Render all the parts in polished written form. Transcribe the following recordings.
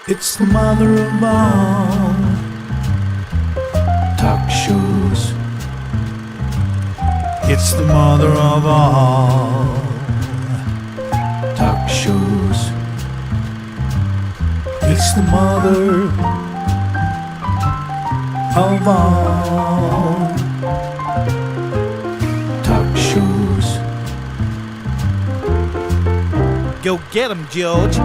It's the mother of all talk shows. It's the mother of all talk shows. It's the mother of all talk shows. Go get 'em, George.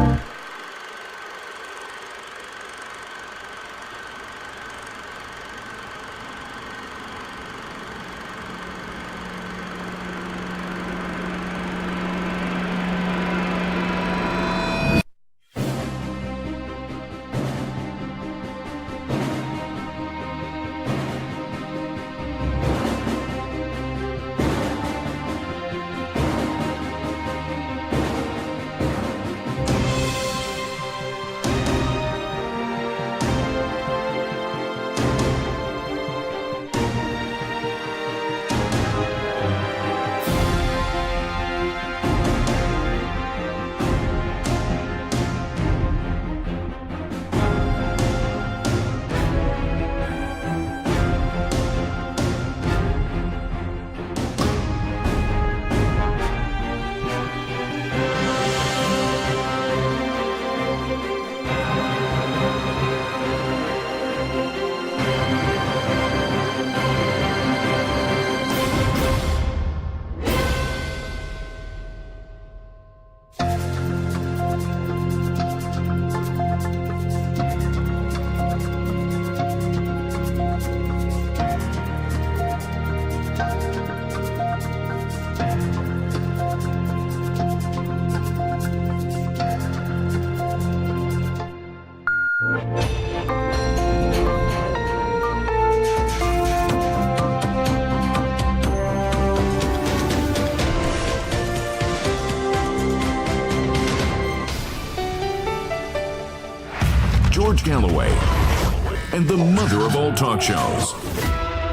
George Galloway, and the mother of all talk shows.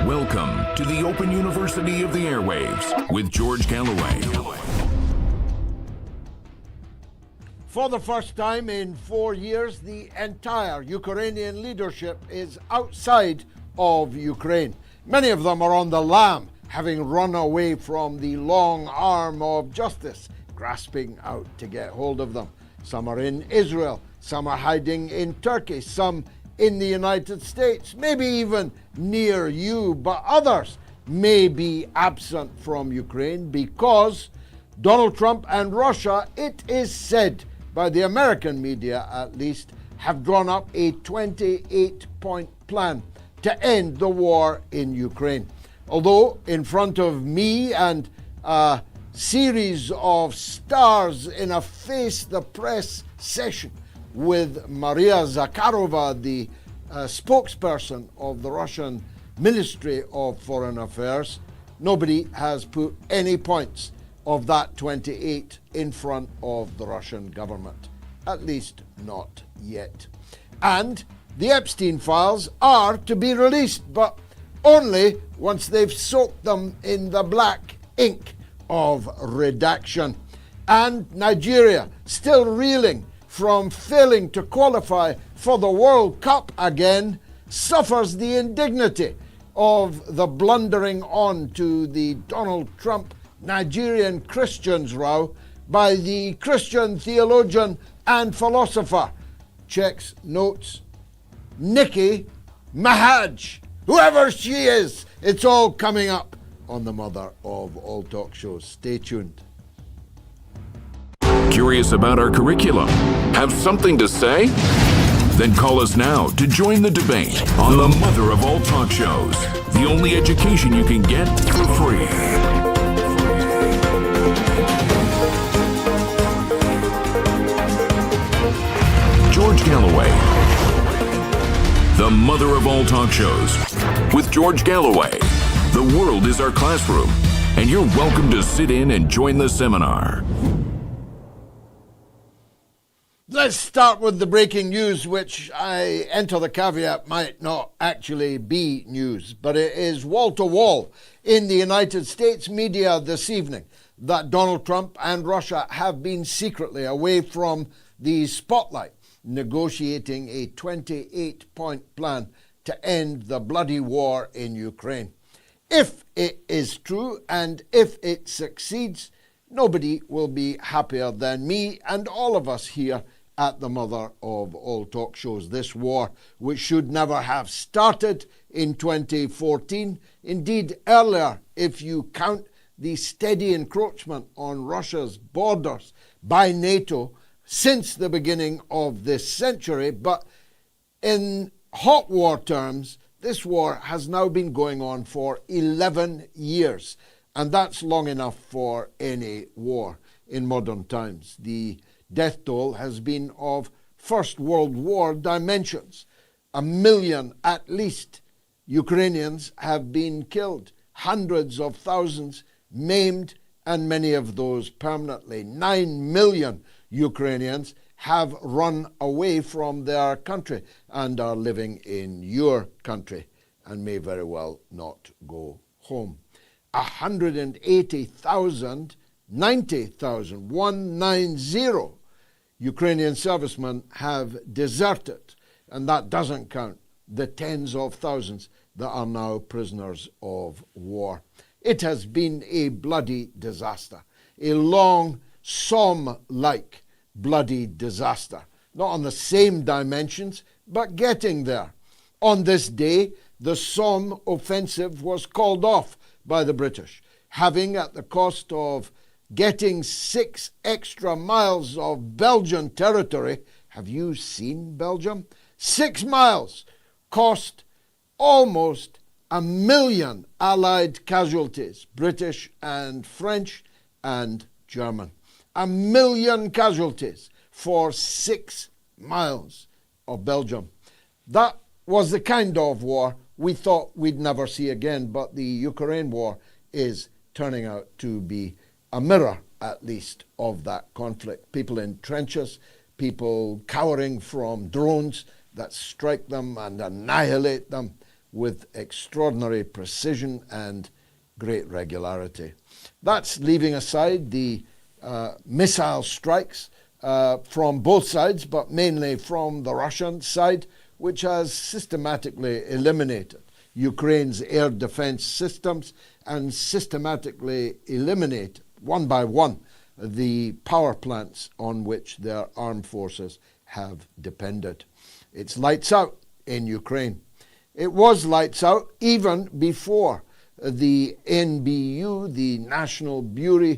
Welcome to the Open University of the Airwaves with George Galloway. For the first time in 4 years, the entire Ukrainian leadership is outside of Ukraine. Many of them are on the lam, having run away from the long arm of justice, grasping out to get hold of them. Some are in Israel, some are hiding in Turkey, some in the United States, maybe even near you, but others may be absent from Ukraine because Donald Trump and Russia, it is said by the American media at least, have drawn up a 28-point plan to end the war in Ukraine. Although in front of me and a series of stars in a Face the Press session with Maria Zakharova, the spokesperson of the Russian Ministry of Foreign Affairs, nobody has put any points of that 28 in front of the Russian government, at least not yet. And the Epstein files are to be released, but only once they've soaked them in the black ink of redaction. And Nigeria, still reeling from failing to qualify for the World Cup again, suffers the indignity of the blundering on to the Donald Trump Nigerian Christians row by the Christian theologian and philosopher, checks notes, nickiminaj, whoever she is. It's all coming up on the mother of all talk shows. Stay tuned. Curious about our curriculum? Have something to say? Then call us now to join the debate on the mother of all talk shows. The only education you can get for free. George Galloway, the mother of all talk shows. With George Galloway, the world is our classroom, and you're welcome to sit in and join the seminar. Let's start with the breaking news, which I enter the caveat might not actually be news, but it is wall-to-wall in the United States media this evening that Donald Trump and Russia have been secretly away from the spotlight negotiating a 28-point plan to end the bloody war in Ukraine. If it is true and if it succeeds, nobody will be happier than me and all of us here at the mother of all talk shows. This war, which should never have started in 2014, indeed earlier if you count the steady encroachment on Russia's borders by NATO since the beginning of this century. But in hot war terms, this war has now been going on for 11 years, and that's long enough for any war in modern times. The death toll has been of First World War dimensions. 1 million at least Ukrainians have been killed, hundreds of thousands maimed, and many of those permanently. 9 million Ukrainians have run away from their country and are living in your country and may very well not go home. 180,000, 190 Ukrainian servicemen have deserted, and that doesn't count the tens of thousands that are now prisoners of war. It has been a bloody disaster, a long, Somme-like bloody disaster, not on the same dimensions, but getting there. On this day, the Somme offensive was called off by the British, having at the cost of getting 6 extra miles of Belgian territory. Have you seen Belgium? 6 miles cost almost 1 million Allied casualties, British and French and German. 1 million casualties for 6 miles of Belgium. That was the kind of war we thought we'd never see again, but the Ukraine war is turning out to be a mirror, at least, of that conflict. People in trenches, people cowering from drones that strike them and annihilate them with extraordinary precision and great regularity. That's leaving aside the missile strikes from both sides, but mainly from the Russian side, which has systematically eliminated Ukraine's air defense systems and systematically eliminated, one by one, the power plants on which their armed forces have depended. It's lights out in Ukraine. It was lights out even before the NBU, the National Bureau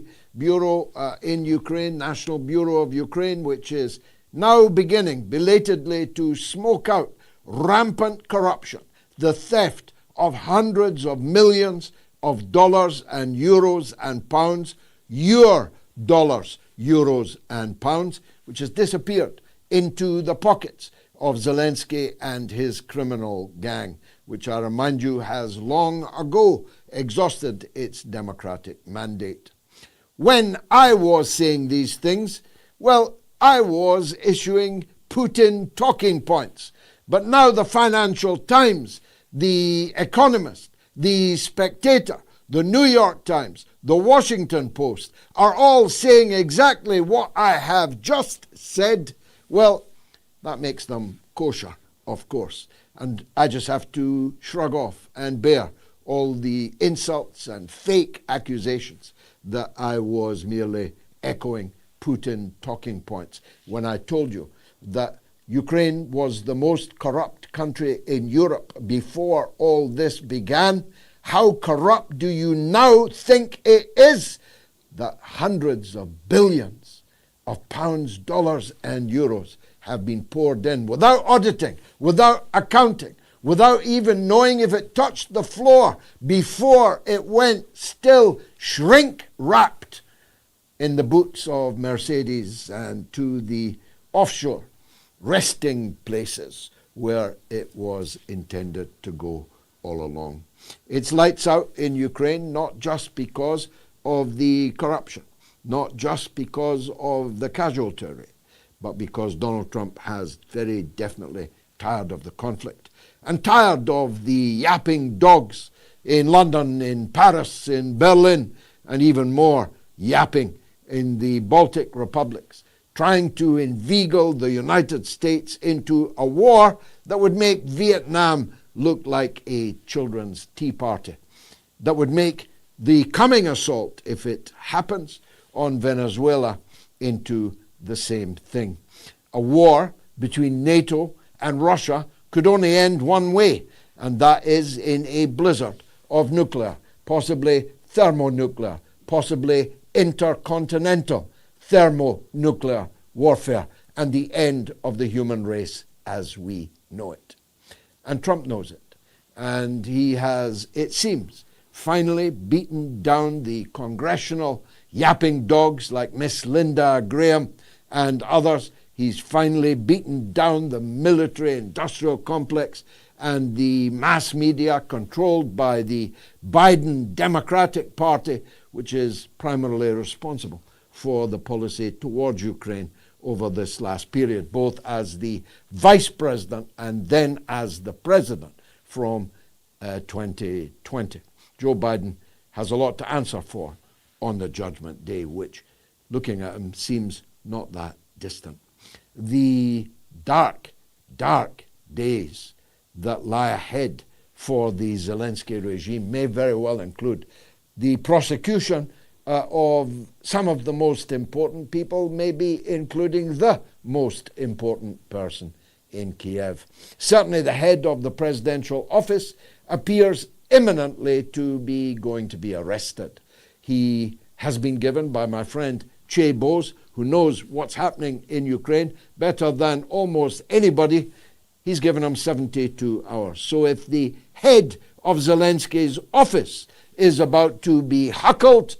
in Ukraine, National Bureau of Ukraine, which is now beginning belatedly to smoke out rampant corruption, the theft of hundreds of millions of dollars and euros and pounds, your dollars, euros and pounds, which has disappeared into the pockets of Zelensky and his criminal gang, which I remind you has long ago exhausted its democratic mandate. When I was saying these things, well, I was issuing Putin talking points. But now the Financial Times, the Economist, the Spectator, the New York Times, the Washington Post are all saying exactly what I have just said. Well, that makes them kosher, of course. And I just have to shrug off and bear all the insults and fake accusations that I was merely echoing Putin talking points when I told you that Ukraine was the most corrupt country in Europe before all this began. How corrupt do you now think it is that hundreds of billions of pounds, dollars, and euros have been poured in without auditing, without accounting, without even knowing if it touched the floor before it went, still shrink-wrapped in the boots of Mercedes and to the offshore resting places where it was intended to go all along. It's lights out in Ukraine, not just because of the corruption, not just because of the casualty rate, but because Donald Trump has very definitely tired of the conflict and tired of the yapping dogs in London, in Paris, in Berlin, and even more yapping in the Baltic republics, trying to inveigle the United States into a war that would make Vietnam look like a children's tea party, that would make the coming assault, if it happens, on Venezuela into the same thing. A war between NATO and Russia could only end one way, and that is in a blizzard of nuclear, possibly thermonuclear, possibly intercontinental thermonuclear warfare, and the end of the human race as we know it. And Trump knows it. And he has, it seems, finally beaten down the congressional yapping dogs like Miss Linda Graham and others. He's finally beaten down the military-industrial complex and the mass media controlled by the Biden Democratic Party, which is primarily responsible for the policy towards Ukraine over this last period, both as the vice president and then as the president from 2020. Joe Biden has a lot to answer for on the Judgment Day, which, looking at him, seems not that distant. The dark, dark days that lie ahead for the Zelensky regime may very well include the prosecution of some of the most important people, maybe including the most important person in Kiev. Certainly the head of the presidential office appears imminently to be going to be arrested. He has been given by my friend Chaybowes, who knows what's happening in Ukraine better than almost anybody. He's given him 72 hours. So if the head of Zelensky's office is about to be huckled,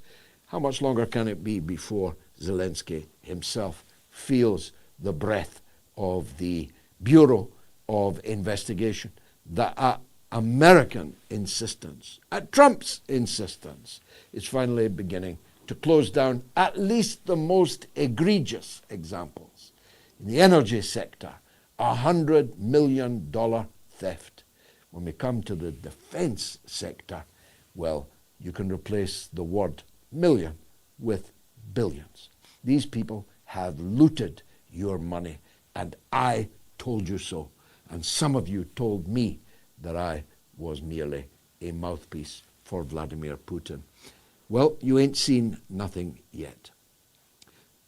how much longer can it be before Zelensky himself feels the breath of the Bureau of Investigation that at American insistence, at Trump's insistence, is finally beginning to close down at least the most egregious examples. In the energy sector, $100 million theft. When we come to the defense sector, well, you can replace the word million with billions. These people have looted your money, and I told you so. And some of you told me that I was merely a mouthpiece for Vladimir Putin. Well, you ain't seen nothing yet.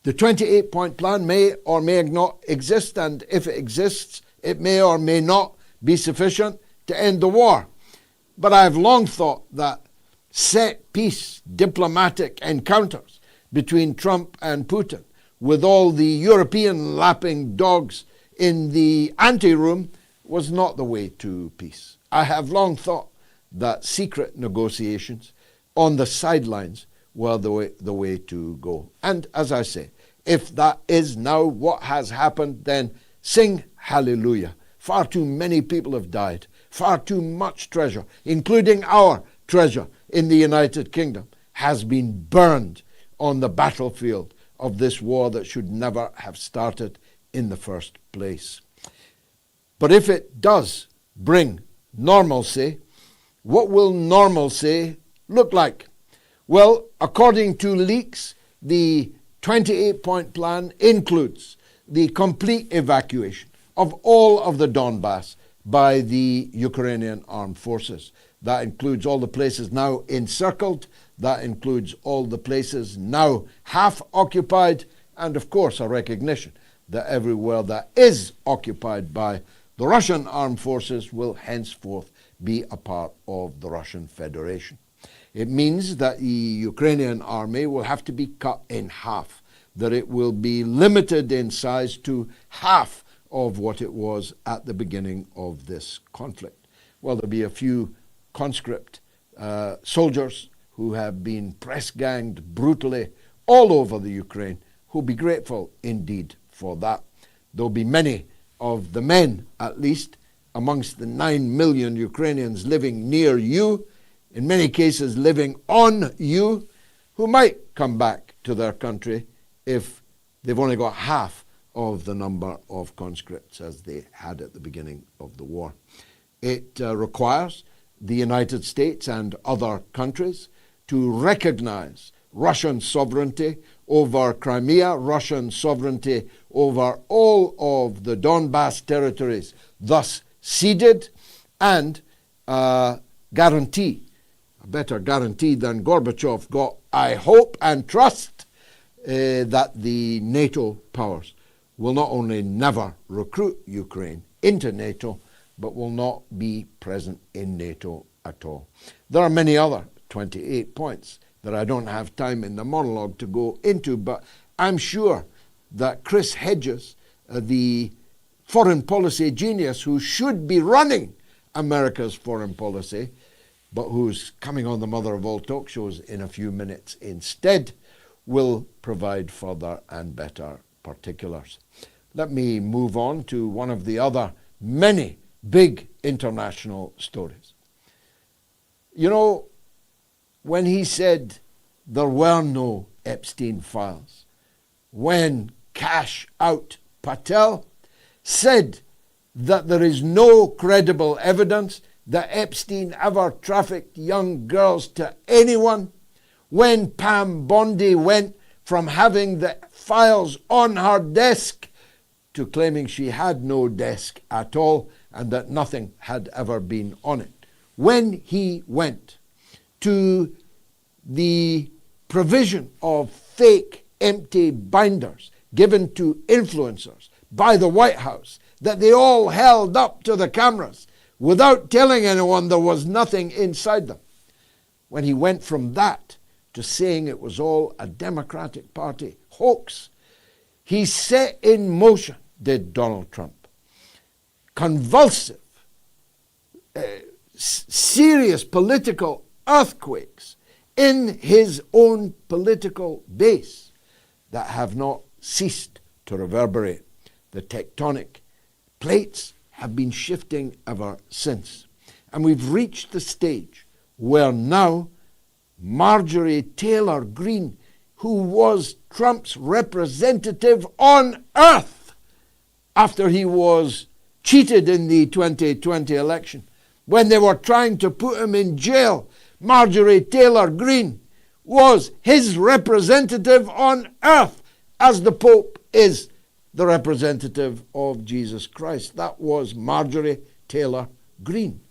The 28-point plan may or may not exist, and if it exists, it may or may not be sufficient to end the war. But I have long thought that set-piece diplomatic encounters between Trump and Putin, with all the European lapping dogs in the anteroom, was not the way to peace. I have long thought that secret negotiations on the sidelines were the way to go. And as I say, if that is now what has happened, then sing hallelujah. Far too many people have died. Far too much treasure, including our treasure in the United Kingdom, has been burned on the battlefield of this war that should never have started in the first place. But if it does bring normalcy, what will normalcy look like? Well, according to leaks, the 28-point plan includes the complete evacuation of all of the Donbas by the Ukrainian armed forces. That includes all the places now encircled, that includes all the places now half occupied, and of course a recognition that everywhere that is occupied by the Russian armed forces will henceforth be a part of the Russian Federation. It means that the Ukrainian army will have to be cut in half, that it will be limited in size to half of what it was at the beginning of this conflict. Well, there'll be a few conscript soldiers who have been press-ganged brutally all over the Ukraine, who'll be grateful indeed for that. There'll be many of the men, at least, amongst the 9 million Ukrainians living near you, in many cases living on you, who might come back to their country if they've only got half of the number of conscripts as they had at the beginning of the war. It requires the United States and other countries to recognize Russian sovereignty over Crimea, Russian sovereignty over all of the Donbas territories, thus ceded, and guarantee, a better guarantee than Gorbachev got, I hope and trust, that the NATO powers will not only never recruit Ukraine into NATO, but will not be present in NATO at all. There are many other 28 points that I don't have time in the monologue to go into, but I'm sure that Chris Hedges, the foreign policy genius who should be running America's foreign policy, but who's coming on the mother of all talk shows in a few minutes instead, will provide further and better particulars. Let me move on to one of the other many big international stories. You know, when he said there were no Epstein files, when Cash Out Patel said that there is no credible evidence that Epstein ever trafficked young girls to anyone, when Pam Bondi went from having the files on her desk to claiming she had no desk at all and that nothing had ever been on it, when he went to the provision of fake empty binders given to influencers by the White House that they all held up to the cameras without telling anyone there was nothing inside them, when he went from that to saying it was all a Democratic Party hoax, he set in motion, did Donald Trump, convulsive, serious political earthquakes in his own political base that have not ceased to reverberate. The tectonic plates have been shifting ever since. And we've reached the stage where now Marjorie Taylor Greene, who was Trump's representative on earth after he was cheated in the 2020 election, when they were trying to put him in jail, Marjorie Taylor Greene was his representative on earth, as the Pope is the representative of Jesus Christ. That was Marjorie Taylor Greene.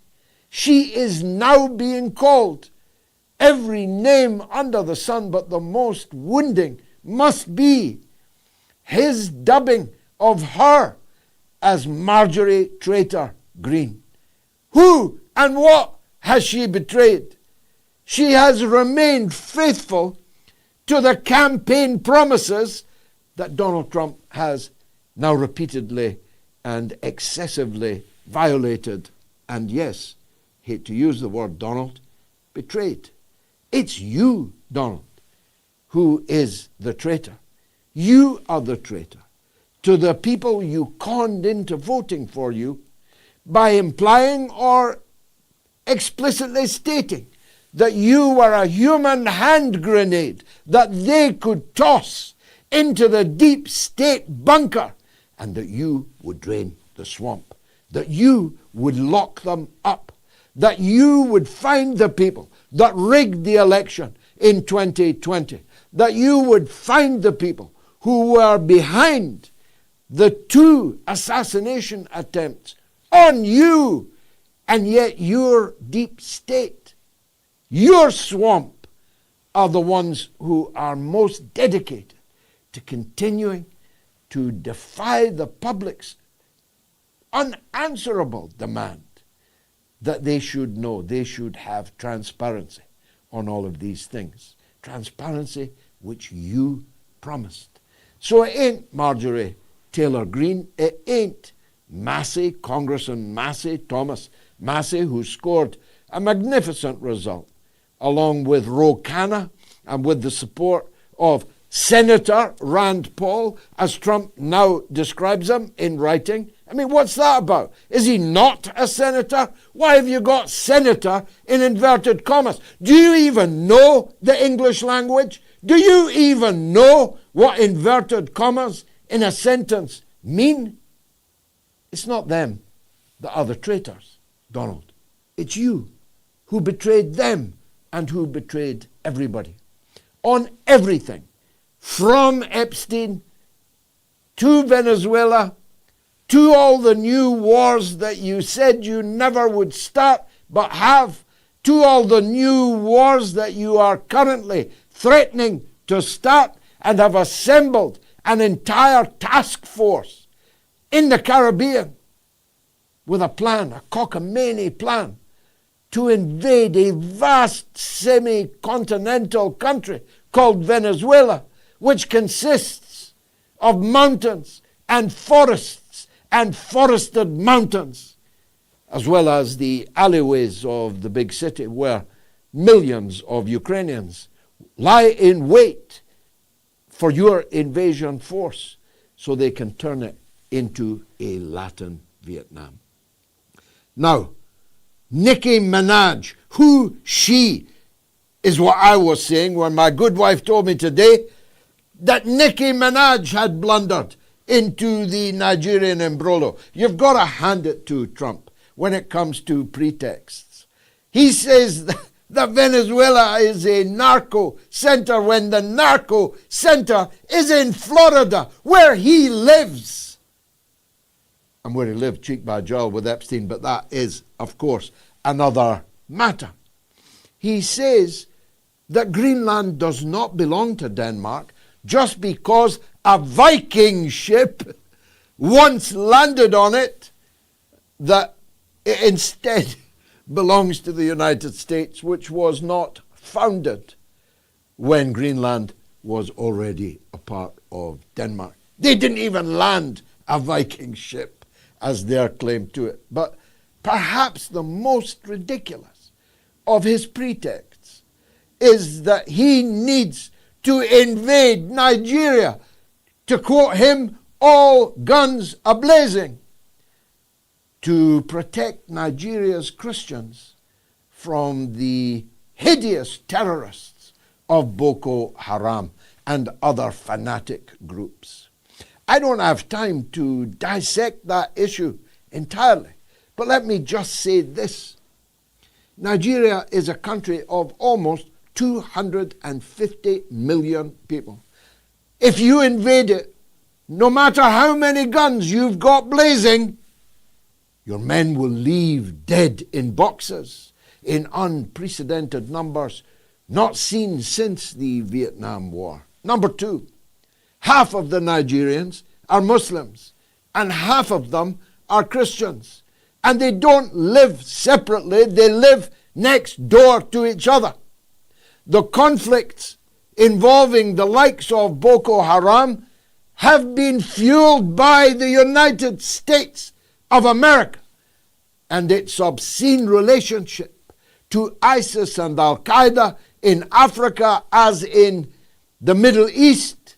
She is now being called every name under the sun, but the most wounding must be his dubbing of her as Marjorie Traitor Greene. Who and what has she betrayed? She has remained faithful to the campaign promises that Donald Trump has now repeatedly and excessively violated, and yes, hate to use the word Donald, betrayed. It's you, Donald, who is the traitor. You are the traitor to the people you conned into voting for you by implying or explicitly stating that you were a human hand grenade that they could toss into the deep state bunker, and that you would drain the swamp, that you would lock them up, that you would find the people that rigged the election in 2020, that you would find the people who were behind the 2 assassination attempts on you, and yet your deep state, your swamp, are the ones who are most dedicated to continuing to defy the public's unanswerable demand that they should know, they should have transparency on all of these things. Transparency which you promised. So it ain't Marjorie Taylor Greene, it ain't Massie, Congressman Massie, Thomas Massie, who scored a magnificent result, along with Ro Khanna and with the support of Senator Rand Paul, as Trump now describes him in writing. I mean, what's that about? Is he not a senator? Why have you got senator in inverted commas? Do you even know the English language? Do you even know what inverted commas in a sentence mean? It's not them that are the traitors, Donald. It's you who betrayed them and who betrayed everybody. on everything, from Epstein to Venezuela, to all the new wars that you said you never would start but have, to all the new wars that you are currently threatening to start, and have assembled an entire task force in the Caribbean with a plan, a cockamamie plan, to invade a vast semi-continental country called Venezuela, which consists of mountains and forests and forested mountains, as well as the alleyways of the big city where millions of Ukrainians lie in wait for your invasion force so they can turn it into a Latin Vietnam. Now, Nicki Minaj, who she is what I was saying when my good wife told me today that Nicki Minaj had blundered into the Nigerian imbroglio. You've got to hand it to Trump when it comes to pretexts. He says that Venezuela is a narco center when the narco center is in Florida, where he lives. And where he lived cheek by jowl with Epstein, but that is, of course, another matter. He says that Greenland does not belong to Denmark just because a Viking ship once landed on it that instead belongs to the United States, which was not founded when Greenland was already a part of Denmark. They didn't even land a Viking ship, as their claim to it. But perhaps the most ridiculous of his pretexts is that he needs to invade Nigeria, to quote him, all guns a-blazing, to protect Nigeria's Christians from the hideous terrorists of Boko Haram and other fanatic groups. I don't have time to dissect that issue entirely, but let me just say this. Nigeria is a country of almost 250 million people. If you invade it, no matter how many guns you've got blazing, your men will leave dead in boxes in unprecedented numbers, not seen since the Vietnam War. Number two, half of the Nigerians are Muslims and half of them are Christians. And they don't live separately, they live next door to each other. The conflicts involving the likes of Boko Haram have been fueled by the United States of America and its obscene relationship to ISIS and Al-Qaeda in Africa as in the Middle East,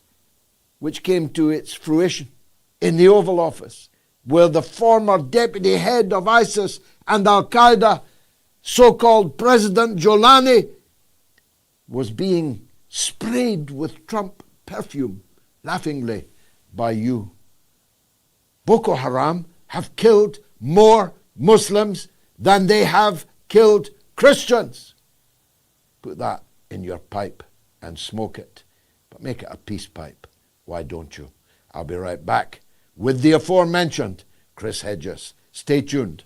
which came to its fruition in the Oval Office, where the former deputy head of ISIS and Al-Qaeda, so-called President Julani, was being sprayed with Trump perfume, laughingly, by you. Boko Haram have killed more Muslims than they have killed Christians. Put that in your pipe and smoke it, but make it a peace pipe. Why don't you? I'll be right back with the aforementioned Chris Hedges. Stay tuned.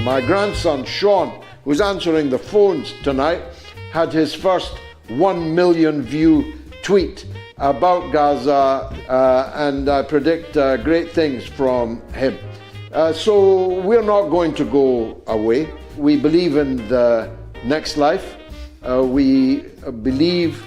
My grandson, Sean, who's answering the phones tonight, had his first 1 million view tweet about Gaza, and I predict great things from him. So we're not going to go away. We believe in the next life. We believe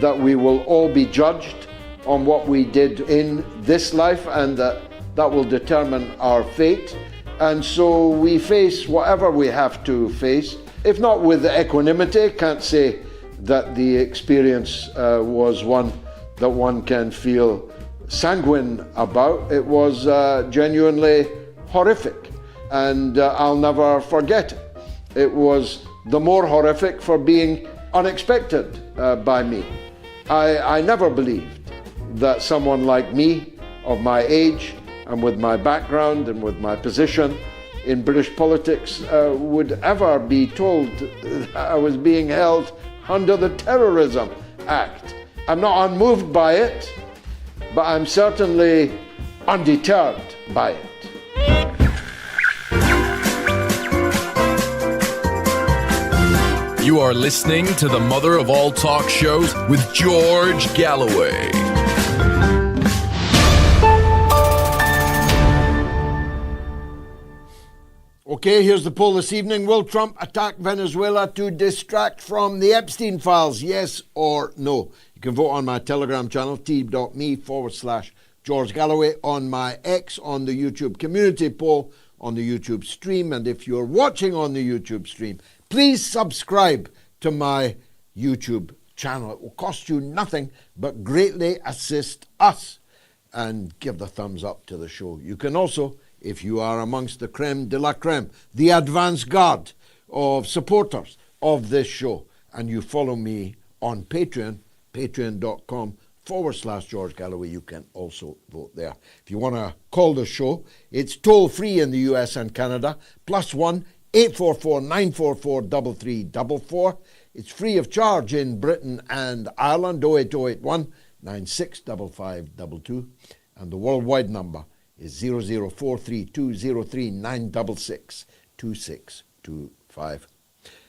that we will all be judged on what we did in this life, and that will determine our fate. And so we face whatever we have to face, if not with equanimity. Can't say that the experience was one that one can feel sanguine about. It was genuinely horrific, and I'll never forget it. It was the more horrific for being unexpected by me. I never believed that someone like me, of my age and with my background and with my position in British politics would ever be told that I was being held under the Terrorism Act. I'm not unmoved by it, but I'm certainly undeterred by it. You are listening to the mother of all talk shows with George Galloway. Okay, here's the poll this evening. Will Trump attack Venezuela to distract from the Epstein files? Yes or no? You can vote on my Telegram channel, t.me/George Galloway, on my X, on the YouTube community poll, on the YouTube stream. And if you're watching on the YouTube stream, please subscribe to my YouTube channel. It will cost you nothing but greatly assist us, and give the thumbs up to the show. You can also, if you are amongst the creme de la creme, the advance guard of supporters of this show, and you follow me on Patreon, patreon.com/George Galloway, you can also vote there. If you want to call the show, it's toll free in the US and Canada, +1 844 944 3344. It's free of charge in Britain and Ireland, 08081 965522, and the worldwide number is 0043203962625.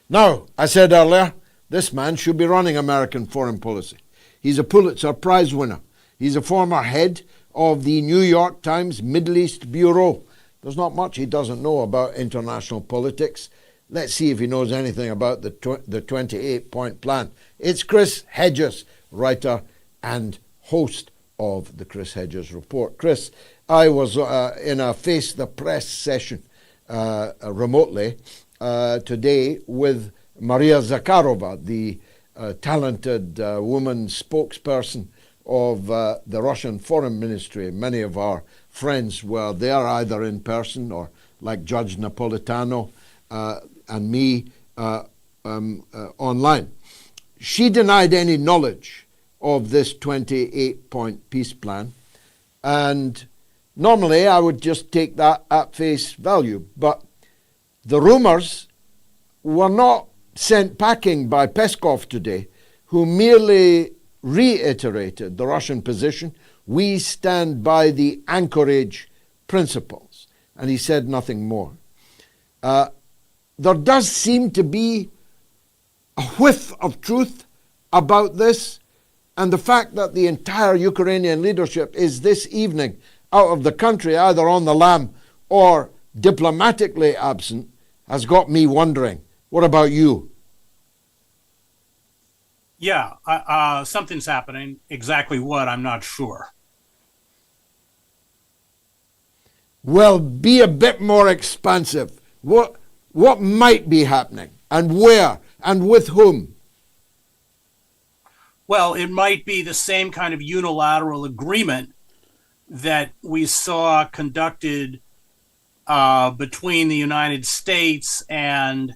Now, I said earlier, this man should be running American foreign policy. He's a Pulitzer Prize winner. He's a former head of the New York Times Middle East Bureau. There's not much he doesn't know about international politics. Let's see if he knows anything about the 28-point plan. It's Chris Hedges, writer and host of the Chris Hedges Report. Chris, I was in a Face the Press session remotely today with Maria Zakharova, the talented woman spokesperson of the Russian Foreign Ministry. Many of our friends were there either in person or, like Judge Napolitano and me, online. She denied any knowledge of this 28-point peace plan, and normally I would just take that at face value, but the rumors were not sent packing by Peskov today, who merely reiterated the Russian position. We stand by the Anchorage principles, and he said nothing more. There does seem to be a whiff of truth about this, and the fact that the entire Ukrainian leadership is this evening out of the country, either on the lam or diplomatically absent, has got me wondering. What about you? Yeah, something's happening. Exactly what, I'm not sure. Well, be a bit more expansive. What might be happening, and where, and with whom? Well, it might be the same kind of unilateral agreement that we saw conducted between the United States and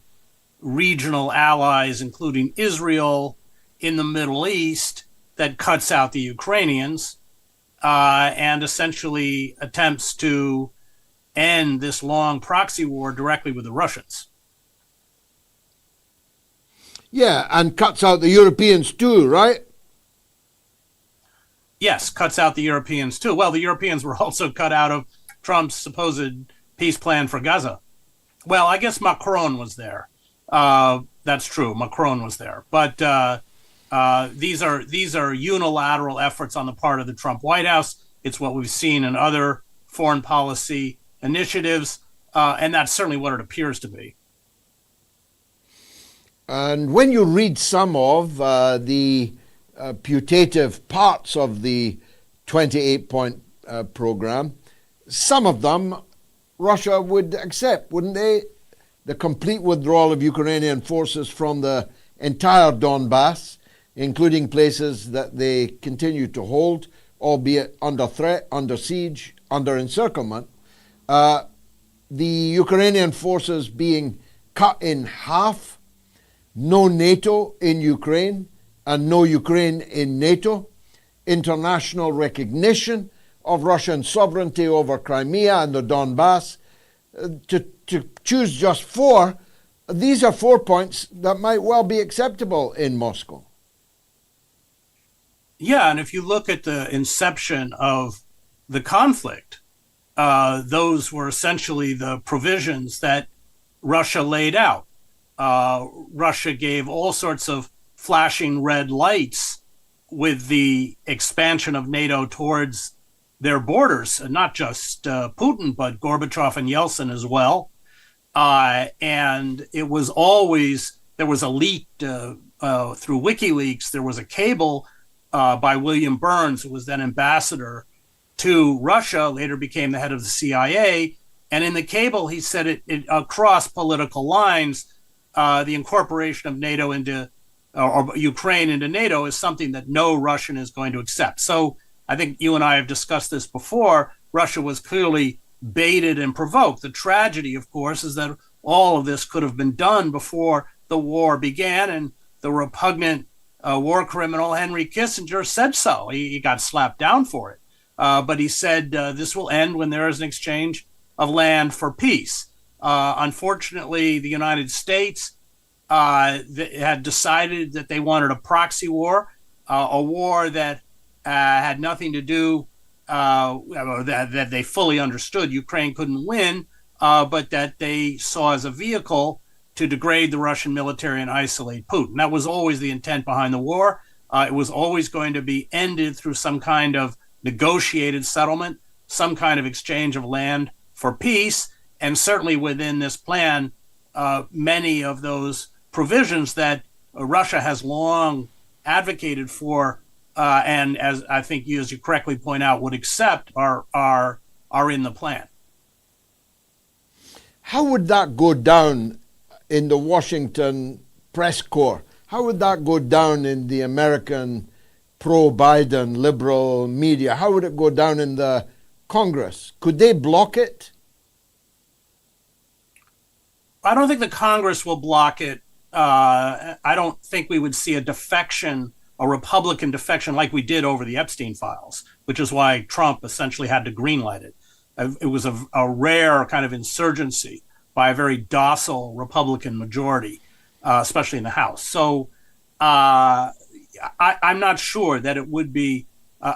regional allies, including Israel, in the Middle East, that cuts out the Ukrainians and essentially attempts to end this long proxy war directly with the Russians. Yeah, and cuts out the Europeans too, right? Yes, cuts out the Europeans too. Well, the Europeans were also cut out of Trump's supposed peace plan for Gaza. Well, I guess Macron was there. That's true. Macron was there. But these are unilateral efforts on the part of the Trump White House. It's what we've seen in other foreign policy initiatives, and that's certainly what it appears to be. And when you read some of the putative parts of the 28-point program, some of them Russia would accept, wouldn't they? The complete withdrawal of Ukrainian forces from the entire Donbas, including places that they continue to hold, albeit under threat, under siege, under encirclement. The Ukrainian forces being cut in half, no NATO in Ukraine and no Ukraine in NATO, international recognition of Russian sovereignty over Crimea and the Donbas. To choose just four, these are 4 points that might well be acceptable in Moscow. Yeah, and if you look at the inception of the conflict, those were essentially the provisions that Russia laid out. Russia gave all sorts of flashing red lights with the expansion of NATO towards their borders, and not just Putin, but Gorbachev and Yeltsin as well. And it was always, there was a leak through WikiLeaks, there was a cable by William Burns, who was then ambassador to Russia, later became the head of the CIA. And in the cable, he said it across political lines, the incorporation of NATO into, or Ukraine into NATO is something that no Russian is going to accept. So I think you and I have discussed this before. Russia was clearly baited and provoked. The tragedy, of course, is that all of this could have been done before the war began, and the repugnant war criminal Henry Kissinger said so. He got slapped down for it. But he said this will end when there is an exchange of land for peace. Unfortunately, the United States had decided that they wanted a proxy war, a war that had nothing to do, that they fully understood Ukraine couldn't win, but that they saw as a vehicle to degrade the Russian military and isolate Putin. That was always the intent behind the war. It was always going to be ended through some kind of negotiated settlement, some kind of exchange of land for peace, and certainly within this plan, many of those provisions that Russia has long advocated for, and as I think you, as you correctly point out, would accept, are in the plan. How would that go down in the Washington press corps? How would that go down in the American pro-Biden liberal media? How would it go down in the Congress? Could they block it? I don't think the Congress will block it. I don't think we would see a defection, a Republican defection like we did over the Epstein files, which is why Trump essentially had to greenlight it. It was a rare kind of insurgency by a very docile Republican majority, especially in the House. So I'm not sure that it would be.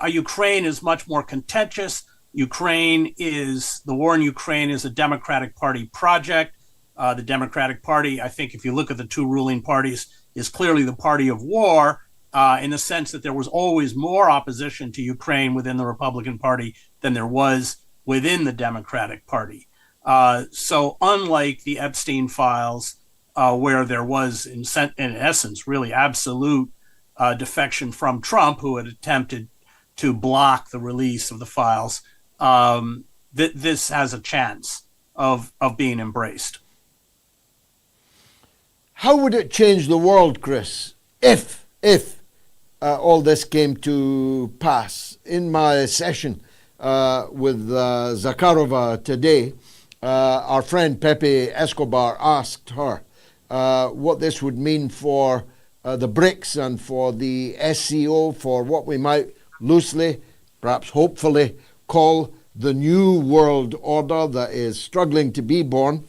Ukraine is much more contentious. The war in Ukraine is a Democratic Party project. The Democratic Party, I think if you look at the two ruling parties, is clearly the party of war, in the sense that there was always more opposition to Ukraine within the Republican Party than there was within the Democratic Party. So unlike the Epstein files, where there was, in essence, really absolute defection from Trump, who had attempted to block the release of the files, this has a chance of being embraced. How would it change the world, Chris, if all this came to pass? In my session with Zakharova today, our friend Pepe Escobar asked her what this would mean for the BRICS and for the SCO, for what we might loosely, perhaps hopefully, call the new world order that is struggling to be born.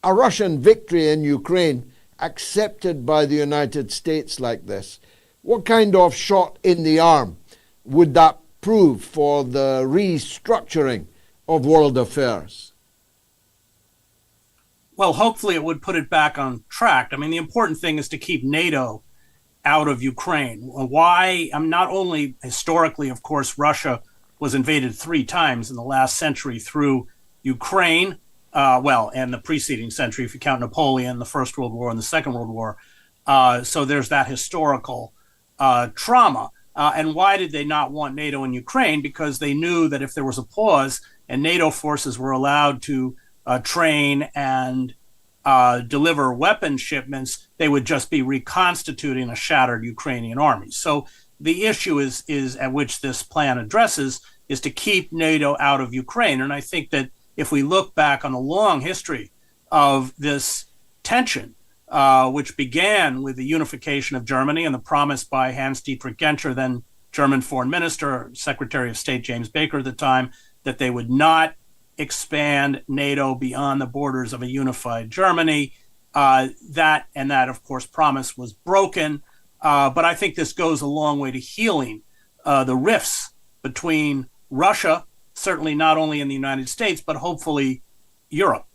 A Russian victory in Ukraine accepted by the United States like this, what kind of shot in the arm would that prove for the restructuring of world affairs? Well, hopefully it would put it back on track. I mean, the important thing is to keep NATO out of Ukraine. Why? Not only historically, of course, Russia was invaded 3 times in the last century through Ukraine, and the preceding century, if you count Napoleon, the First World War and the Second World War. So there's that historical trauma. And why did they not want NATO in Ukraine? Because they knew that if there was a pause and NATO forces were allowed to train and deliver weapon shipments, they would just be reconstituting a shattered Ukrainian army. So the issue is at which this plan addresses is to keep NATO out of Ukraine. And I think that if we look back on the long history of this tension, which began with the unification of Germany and the promise by Hans-Dietrich Genscher, then German Foreign Minister, Secretary of State James Baker at the time, that they would not expand NATO beyond the borders of a unified Germany. That, of course, promise was broken. But I think this goes a long way to healing the rifts between Russia, certainly not only in the United States, but hopefully Europe.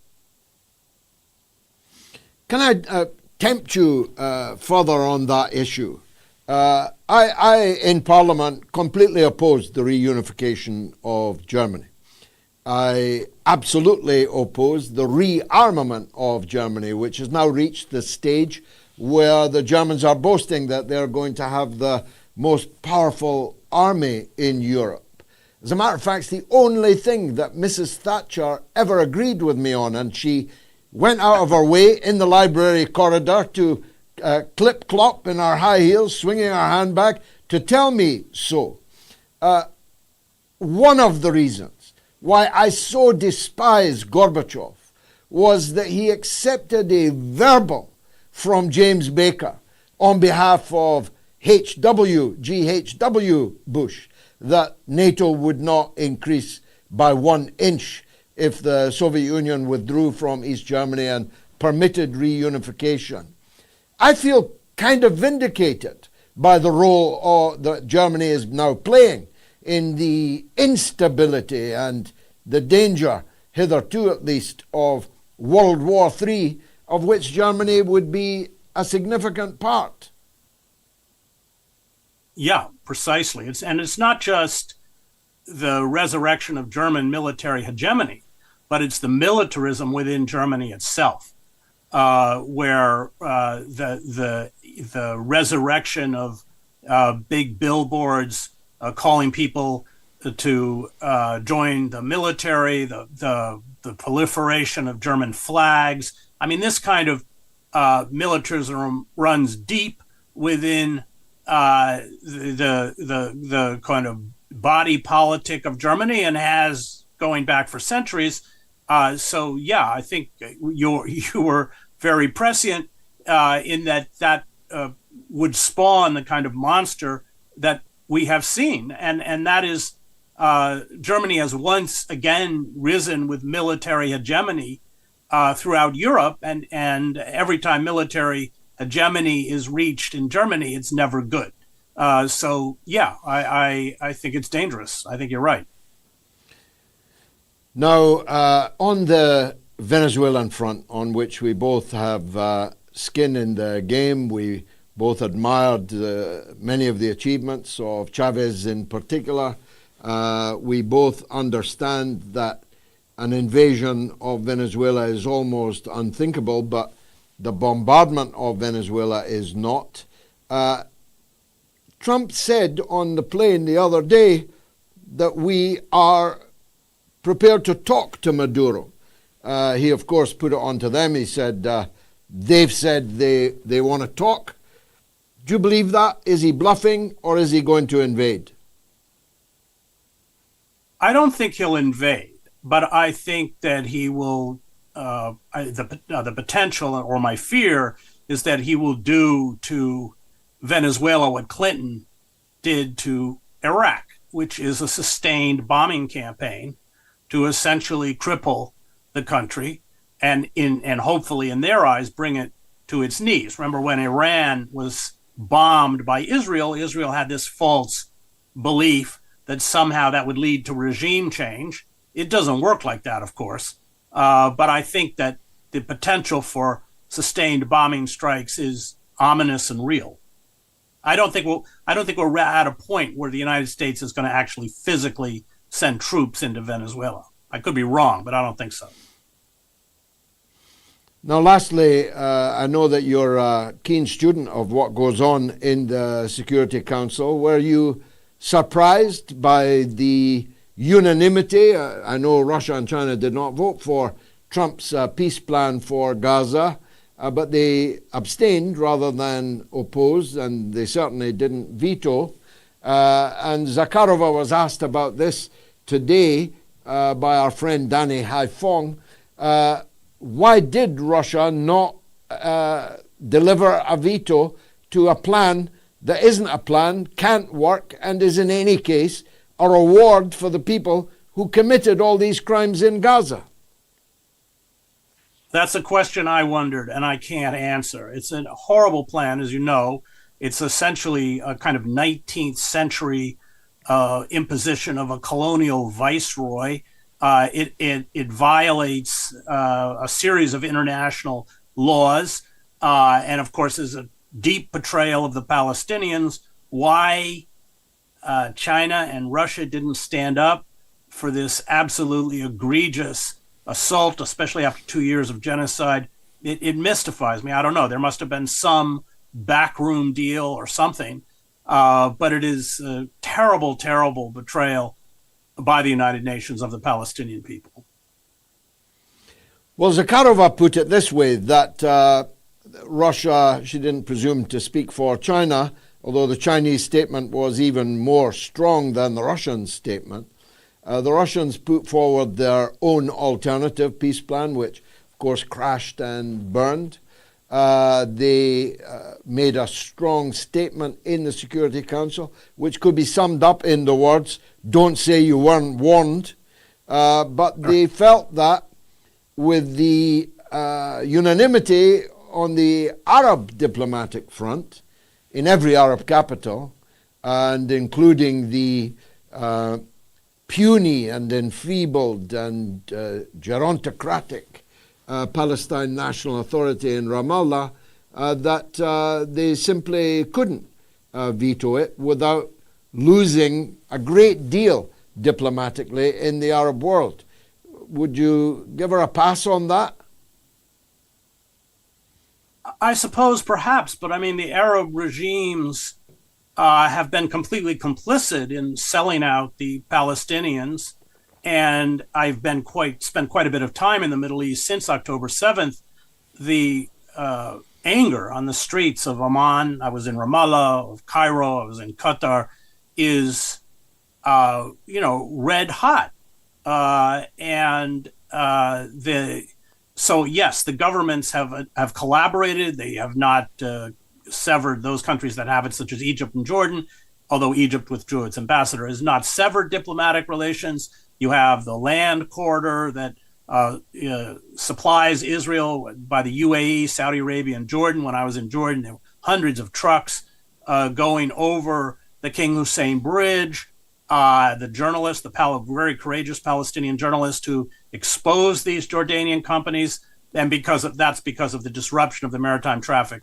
Can I tempt you further on that issue? I, in Parliament, completely opposed the reunification of Germany. I absolutely oppose the rearmament of Germany, which has now reached the stage where the Germans are boasting that they're going to have the most powerful army in Europe. As a matter of fact, it's the only thing that Mrs. Thatcher ever agreed with me on, and she went out of her way in the library corridor to clip-clop in her high heels, swinging her handbag, to tell me so. One of the reasons why I so despise Gorbachev was that he accepted a verbal from James Baker on behalf of G.H.W. Bush that NATO would not increase by 1 inch if the Soviet Union withdrew from East Germany and permitted reunification. I feel kind of vindicated by the role that Germany is now playing in the instability and the danger, hitherto at least, of World War III, of which Germany would be a significant part. Yeah, precisely. It's not just the resurrection of German military hegemony, but it's the militarism within Germany itself, where the resurrection of big billboards calling people to join the military, the proliferation of German flags. I mean, this kind of militarism runs deep within the kind of body politic of Germany and has going back for centuries. So yeah, I think you were very prescient in that would spawn the kind of monster that we have seen, and that is Germany has once again risen with military hegemony throughout Europe, and every time military hegemony is reached in Germany, it's never good. So yeah, I think it's dangerous. I think you're right. Now, on the Venezuelan front, on which we both have skin in the game, we both admired many of the achievements of Chavez in particular. We both understand that an invasion of Venezuela is almost unthinkable, but the bombardment of Venezuela is not. Trump said on the plane the other day that we are prepared to talk to Maduro. He, of course, put it onto them. He said they've said they want to talk. Do you believe that? Is he bluffing, or is he going to invade? I don't think he'll invade, but I think that he will. The potential, or my fear, is that he will do to Venezuela what Clinton did to Iraq, which is a sustained bombing campaign to essentially cripple the country and hopefully in their eyes bring it to its knees. Remember when Iran was bombed by Israel, Israel had this false belief that somehow that would lead to regime change. It doesn't work like that, of course. But I think that the potential for sustained bombing strikes is ominous and real. I don't think we're at a point where the United States is going to actually physically send troops into Venezuela. I could be wrong, but I don't think so. Now, lastly, I know that you're a keen student of what goes on in the Security Council. Were you surprised by the unanimity? I know Russia and China did not vote for Trump's peace plan for Gaza, but they abstained rather than oppose, and they certainly didn't veto. And Zakharova was asked about this today by our friend dannyhaiphong. Why did Russia not deliver a veto to a plan that isn't a plan, can't work, and is in any case a reward for the people who committed all these crimes in Gaza? That's a question I wondered, and I can't answer. It's a horrible plan, as you know. It's essentially a kind of 19th century imposition of a colonial viceroy. It violates a series of international laws, and of course is a deep betrayal of the Palestinians. Why China and Russia didn't stand up for this absolutely egregious assault, especially after 2 years of genocide, it mystifies me. I don't know. There must have been some backroom deal or something, but it is a terrible, terrible betrayal by the United Nations of the Palestinian people. Well, Zakharova put it this way, that Russia, she didn't presume to speak for China, although the Chinese statement was even more strong than the Russian statement. The Russians put forward their own alternative peace plan, which of course crashed and burned. They made a strong statement in the Security Council, which could be summed up in the words, "Don't say you weren't warned." But they felt that with the unanimity on the Arab diplomatic front, in every Arab capital, and including the puny and enfeebled and gerontocratic Palestine National Authority in Ramallah, that they simply couldn't veto it without losing a great deal diplomatically in the Arab world. Would you give her a pass on that? I suppose perhaps, but I mean, the Arab regimes have been completely complicit in selling out the Palestinians. And I've been spent quite a bit of time in the Middle East since October 7th. The anger on the streets of Amman, I was in Ramallah, of Cairo, I was in Qatar, is, red hot. So yes, the governments have collaborated. They have not severed those countries that have it, such as Egypt and Jordan, although Egypt withdrew its ambassador, has not severed diplomatic relations. You have the land corridor that supplies Israel by the UAE, Saudi Arabia, and Jordan. When I was in Jordan, there were hundreds of trucks going over the King Hussein Bridge. The journalist, very courageous Palestinian journalist who exposed these Jordanian companies, and that's because of the disruption of the maritime traffic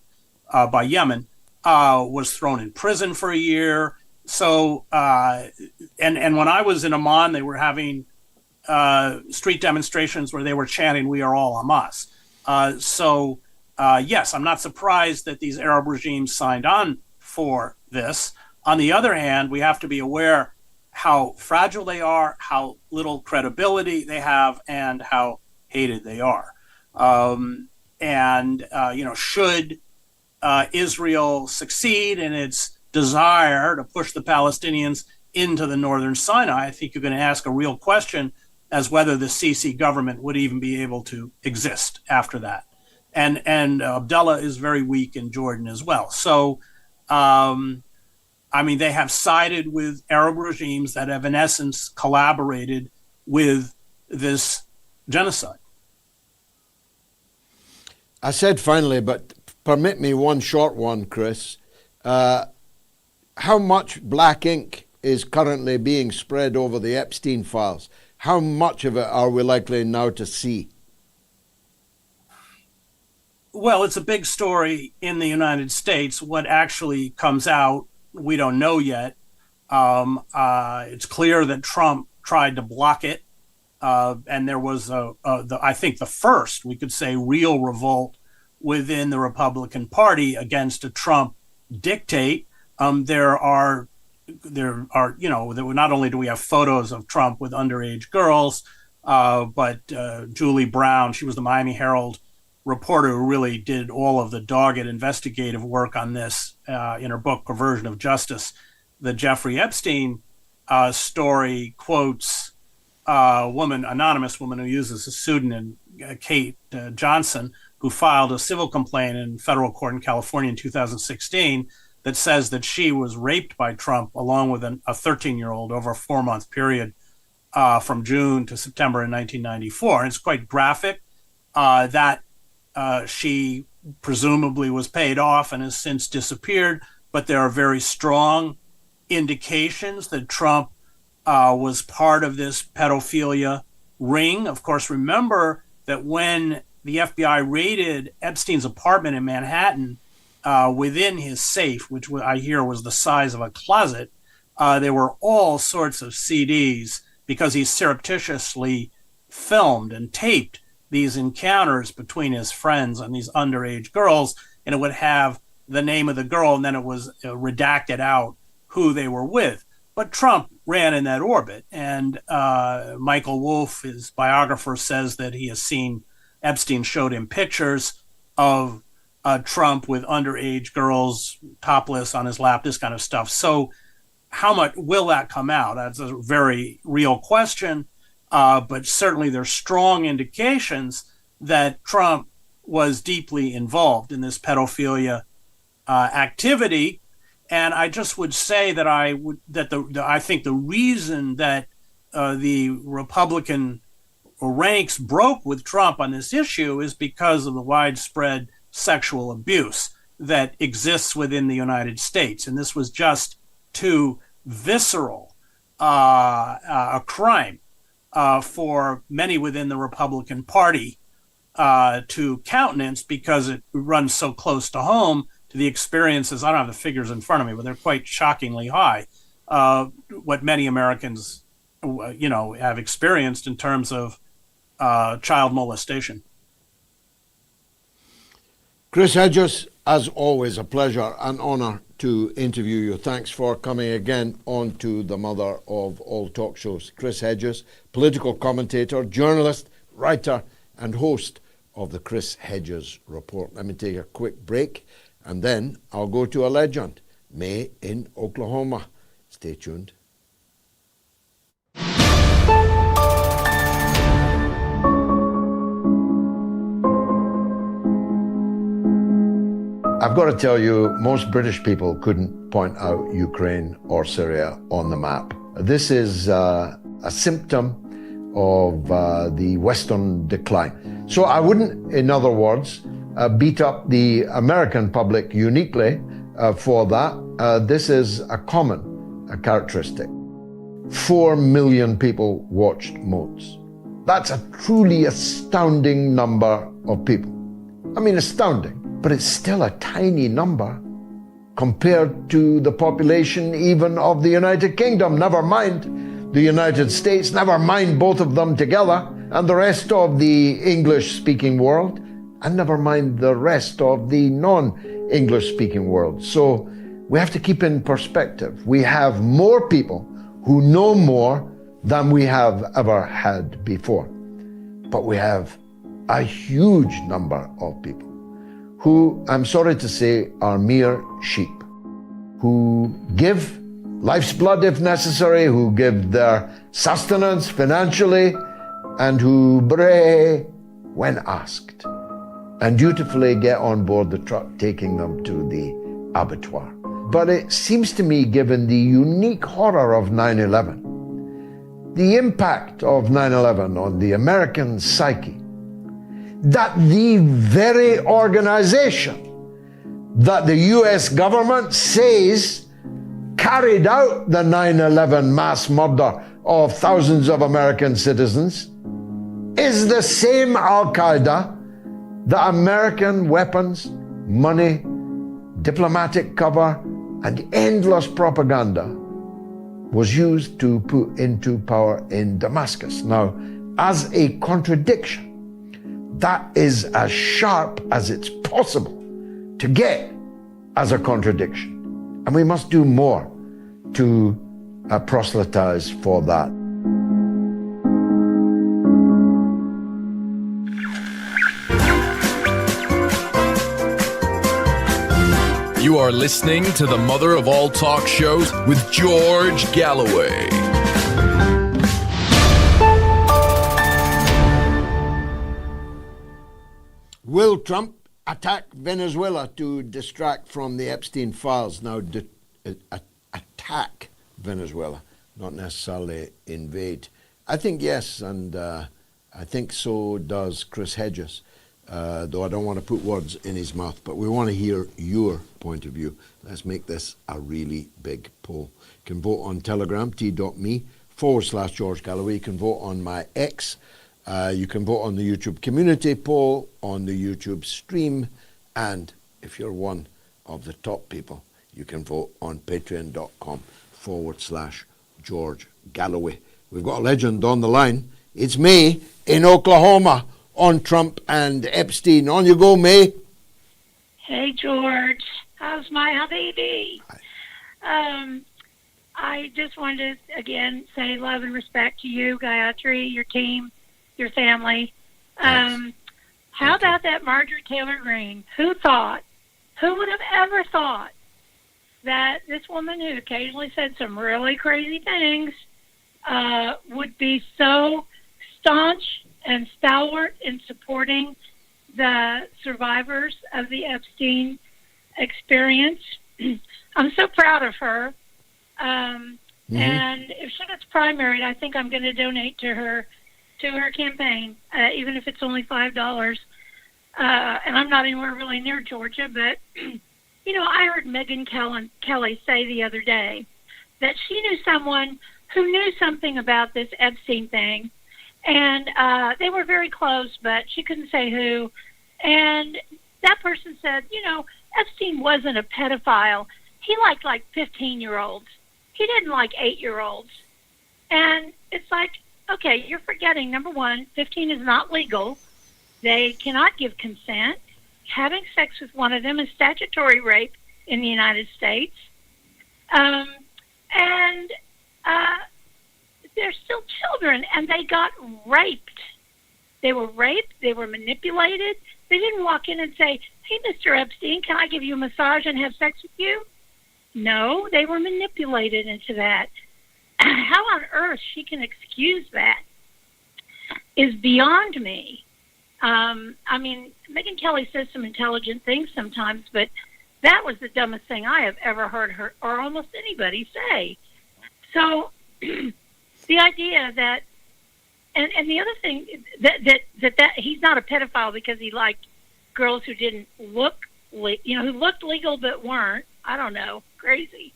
by Yemen, was thrown in prison for a year. So, and when I was in Amman, they were having street demonstrations where they were chanting, "We are all Hamas." Yes, I'm not surprised that these Arab regimes signed on for this. On the other hand, we have to be aware how fragile they are, how little credibility they have, and how hated they are. Should Israel succeed in its desire to push the Palestinians into the northern Sinai, I think you're going to ask a real question as whether the Sisi government would even be able to exist after that. And Abdullah is very weak in Jordan as well. So, they have sided with Arab regimes that have, in essence, collaborated with this genocide. I said finally, but permit me one short one, Chris. How much black ink is currently being spread over the Epstein files? How much of it are we likely now to see? Well, it's a big story in the United States. What actually comes out, we don't know yet. It's clear that Trump tried to block it. And there was, I think, the first, we could say, real revolt within the Republican Party against a Trump dictate. There not only do we have photos of Trump with underage girls, but Julie Brown, she was the Miami Herald reporter who really did all of the dogged investigative work on this in her book, Perversion of Justice. The Jeffrey Epstein story quotes anonymous woman who uses a pseudonym, Kate Johnson, who filed a civil complaint in federal court in California in 2016, that says that she was raped by Trump along with a 13-year-old over a 4-month period from June to September in 1994. And it's quite graphic that she presumably was paid off and has since disappeared, but there are very strong indications that Trump was part of this pedophilia ring. Of course, remember that when the FBI raided Epstein's apartment in Manhattan, within his safe, which I hear was the size of a closet, there were all sorts of CDs because he surreptitiously filmed and taped these encounters between his friends and these underage girls, and it would have the name of the girl, and then it was redacted out who they were with. But Trump ran in that orbit, and Michael Wolff, his biographer, says that he has seen Epstein showed him pictures of Trump with underage girls topless on his lap, this kind of stuff. So how much will that come out? That's a very real question. But certainly there's strong indications that Trump was deeply involved in this pedophilia activity. And I just would say that I think the reason that the Republican ranks broke with Trump on this issue is because of the widespread sexual abuse that exists within the United States. And this was just too visceral a crime for many within the Republican Party to countenance, because it runs so close to home to the experiences. I don't have the figures in front of me, but they're quite shockingly high. What many Americans, have experienced in terms of child molestation. Chris Hedges, as always, a pleasure and honor to interview you. Thanks for coming again on to the mother of all talk shows. Chris Hedges, political commentator, journalist, writer, and host of the Chris Hedges Report. Let me take a quick break, and then I'll go to a legend, May in Oklahoma. Stay tuned. I've got to tell you, most British people couldn't point out Ukraine or Syria on the map. This is a symptom of the Western decline. So I wouldn't, in other words, beat up the American public uniquely for that. This is a common characteristic. 4 million people watched MOATS. That's a truly astounding number of people. I mean, astounding. But it's still a tiny number compared to the population even of the United Kingdom, never mind the United States, never mind both of them together, and the rest of the English-speaking world, and never mind the rest of the non-English-speaking world. So we have to keep in perspective. We have more people who know more than we have ever had before. But we have a huge number of people who, I'm sorry to say, are mere sheep, who give life's blood if necessary, who give their sustenance financially, and who bray when asked, and dutifully get on board the truck taking them to the abattoir. But it seems to me, given the unique horror of 9/11, the impact of 9/11 on the American psyche, that the very organization that the US government says carried out the 9/11 mass murder of thousands of American citizens is the same Al-Qaeda that American weapons, money, diplomatic cover, and endless propaganda was used to put into power in Damascus. Now, as a contradiction, that is as sharp as it's possible to get as a contradiction. And we must do more to proselytize for that. You are listening to the mother of all talk shows with George Galloway. Will Trump attack Venezuela to distract from the Epstein files. Now, attack Venezuela, not necessarily invade. I think yes, and I think so does Chris Hedges, though I don't want to put words in his mouth, but we want to hear your point of view. Let's make this a really big poll. You can vote on Telegram, t.me/George Galloway. You can vote on my X. You can vote on the YouTube community poll, on the YouTube stream, and if you're one of the top people, you can vote on patreon.com/George Galloway. We've got a legend on the line. It's May in Oklahoma on Trump and Epstein. On you go, May. Hey, George. How's my habibi? I just wanted to, again, say love and respect to you, Gayatri, your team, your family. How about that Marjorie Taylor Greene? Who would have ever thought that this woman who occasionally said some really crazy things would be so staunch and stalwart in supporting the survivors of the Epstein experience. I'm so proud of her. And if she gets primaried, I think I'm going to donate to her campaign, even if it's only $5. And I'm not anywhere really near Georgia, but I heard Megyn Kelly say the other day that she knew someone who knew something about this Epstein thing, and they were very close, but she couldn't say who. And that person said, Epstein wasn't a pedophile. He liked 15-year-olds. He didn't like 8-year-olds. And it's like, okay, you're forgetting, number one, 15 is not legal. They cannot give consent. Having sex with one of them is statutory rape in the United States. And they're still children, and they got raped. They were raped. They were manipulated. They didn't walk in and say, hey, Mr. Epstein, can I give you a massage and have sex with you? No, they were manipulated into that. How on earth she can excuse that is beyond me. Megyn Kelly says some intelligent things sometimes, but that was the dumbest thing I have ever heard her or almost anybody say. So the idea that, and the other thing that he's not a pedophile because he liked girls who didn't look, who looked legal but weren't. I don't know, crazy.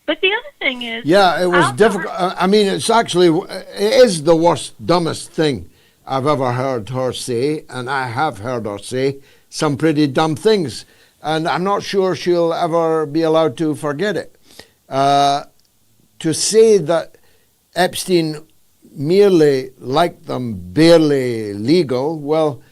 But the other thing is, yeah, it was difficult. It is the worst, dumbest thing I've ever heard her say, and I have heard her say some pretty dumb things, and I'm not sure she'll ever be allowed to forget it. To say that Epstein merely liked them barely legal, well,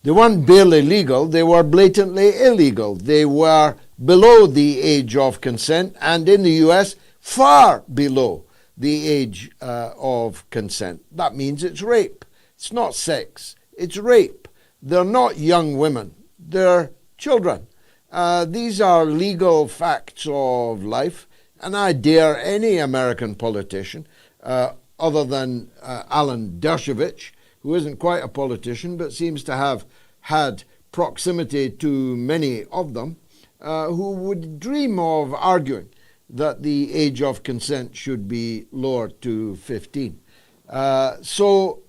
they weren't barely legal, they were blatantly illegal. They were below the age of consent, and in the US, far below the age of consent. That means it's rape. It's not sex, it's rape. They're not young women, they're children. These are legal facts of life, and I dare any American politician, other than Alan Dershowitz, who isn't quite a politician but seems to have had proximity to many of them, who would dream of arguing that the age of consent should be lowered to 15. So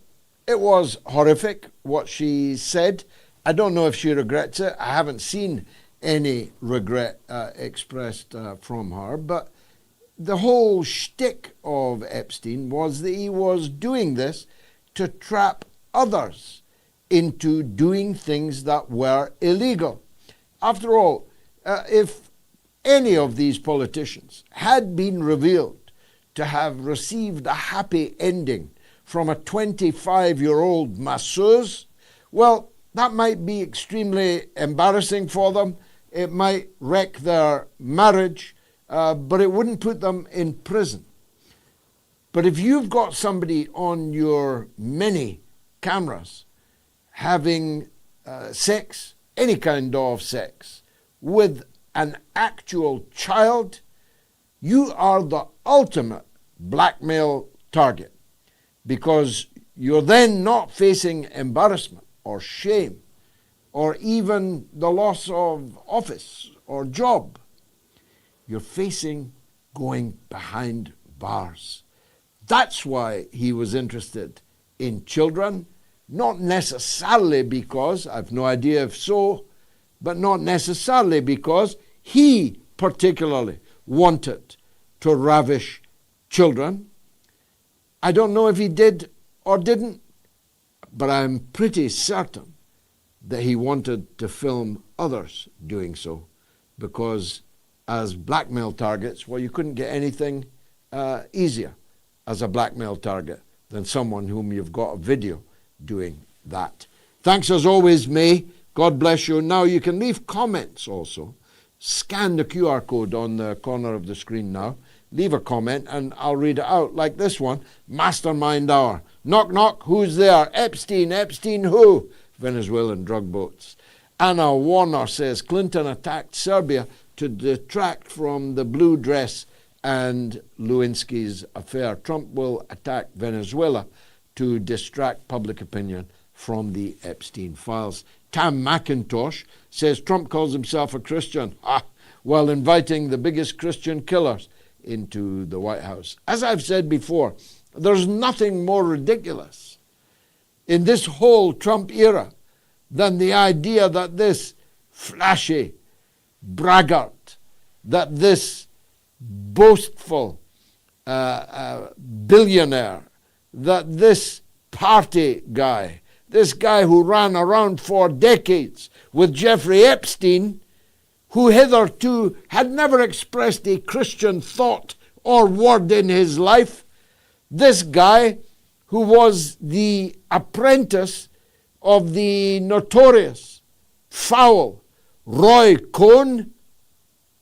it was horrific what she said. I don't know if she regrets it. I haven't seen any regret expressed from her, but the whole shtick of Epstein was that he was doing this to trap others into doing things that were illegal. After all, if any of these politicians had been revealed to have received a happy ending from a 25-year-old masseuse, well, that might be extremely embarrassing for them. It might wreck their marriage, but it wouldn't put them in prison. But if you've got somebody on your many cameras having sex, any kind of sex, with an actual child, you are the ultimate blackmail target, because you're then not facing embarrassment or shame. or even the loss of office or job. You're facing going behind bars. That's why he was interested in children, not necessarily because, I've no idea if so, but not necessarily because he particularly wanted to ravish children. I don't know if he did or didn't, but I'm pretty certain that he wanted to film others doing so, because as blackmail targets, well, you couldn't get anything easier as a blackmail target than someone whom you've got a video doing that. Thanks as always, May. God bless you. Now you can leave comments also. Scan the QR code on the corner of the screen now. Leave a comment and I'll read it out, like this one. Mastermind Hour. Knock, knock. Who's there? Epstein. Epstein who? Venezuelan drug boats. Anna Warner says Clinton attacked Serbia to detract from the blue dress and Lewinsky's affair. Trump will attack Venezuela to distract public opinion from the Epstein files. Tam McIntosh says Trump calls himself a Christian while inviting the biggest Christian killers into the White House. As I've said before, there's nothing more ridiculous in this whole Trump era than the idea that this flashy braggart, that this boastful billionaire, that this party guy, this guy who ran around for decades with Jeffrey Epstein, who hitherto had never expressed a Christian thought or word in his life, this guy who was the apprentice of the notorious, foul Roy Cohn,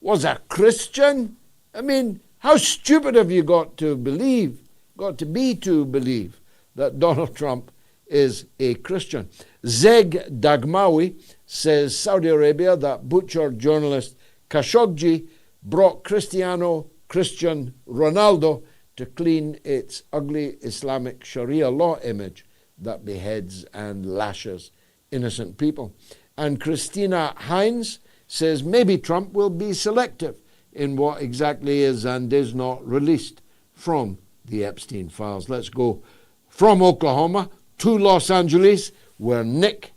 was a Christian? I mean, how stupid have you got to be to believe that Donald Trump is a Christian? Zeg Dagmawi says Saudi Arabia, that butcher journalist Khashoggi brought Christian Ronaldo to clean its ugly Islamic Sharia law image that beheads and lashes innocent people. And Christina Hines says maybe Trump will be selective in what exactly is and is not released from the Epstein files. Let's go from Oklahoma to Los Angeles, where Nick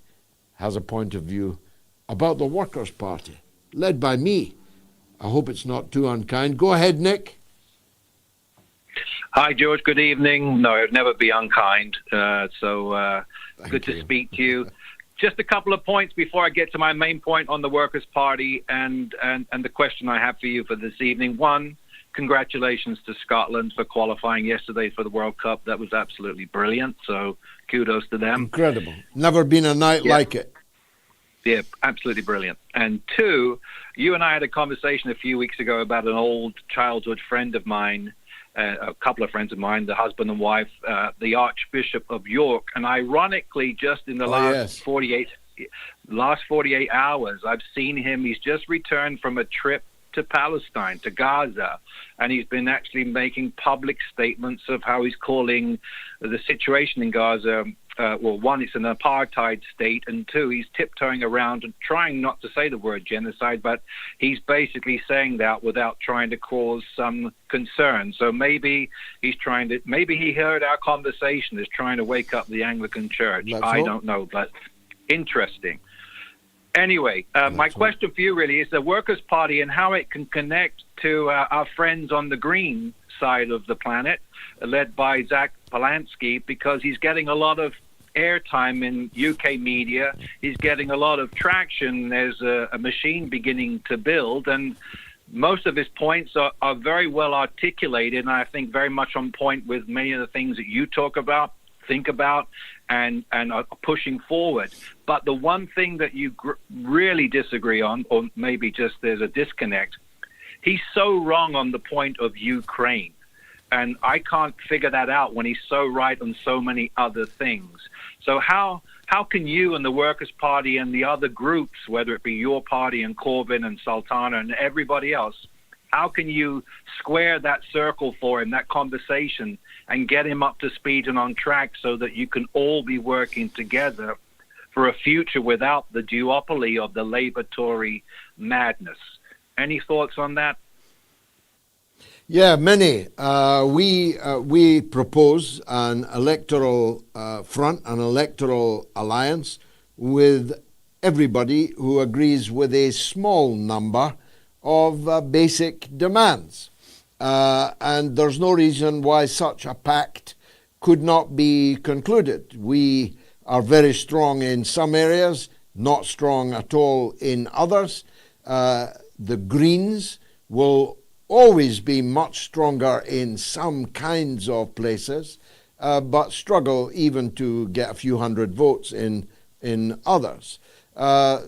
has a point of view about the Workers' Party, led by me. I hope it's not too unkind. Go ahead, Nick. Hi, George. Good evening. No, it would never be unkind. Good to speak to you. Just a couple of points before I get to my main point on the Workers' Party and the question I have for you for this evening. One, congratulations to Scotland for qualifying yesterday for the World Cup. That was absolutely brilliant. So kudos to them. Incredible. Never been a night like it. Yeah, absolutely brilliant. And two, you and I had a conversation a few weeks ago about an old childhood friend of mine, a couple of friends of mine, the husband and wife, the Archbishop of York. And ironically, just in the last 48 hours, I've seen him. He's just returned from a trip to Palestine, to Gaza, and he's been actually making public statements of how he's calling the situation in Gaza, well, one, it's an apartheid state, and two, he's tiptoeing around and trying not to say the word genocide, but he's basically saying that without trying to cause some concern. So maybe he heard our conversation, is trying to wake up the Anglican Church. I don't know, but interesting. Anyway, my question for you really is the Workers' Party and how it can connect to our friends on the green side of the planet, led by Zach Polanski, because he's getting a lot of airtime in UK media. He's getting a lot of traction. There's a machine beginning to build, and most of his points are very well articulated, and I think very much on point with many of the things that you talk about, think about, and are pushing forward. But the one thing that you really disagree on, or maybe just there's a disconnect, he's so wrong on the point of Ukraine. And I can't figure that out when he's so right on so many other things. So how can you and the Workers' Party and the other groups, whether it be your party and Corbyn and Sultana and everybody else, how can you square that circle for him, that conversation, and get him up to speed and on track so that you can all be working together for a future without the duopoly of the Labour-Tory madness. Any thoughts on that? Yeah, many. We propose an electoral front, an electoral alliance with everybody who agrees with a small number of basic demands. And there's no reason why such a pact could not be concluded. We are very strong in some areas, not strong at all in others. The Greens will always be much stronger in some kinds of places, but struggle even to get a few hundred votes in others.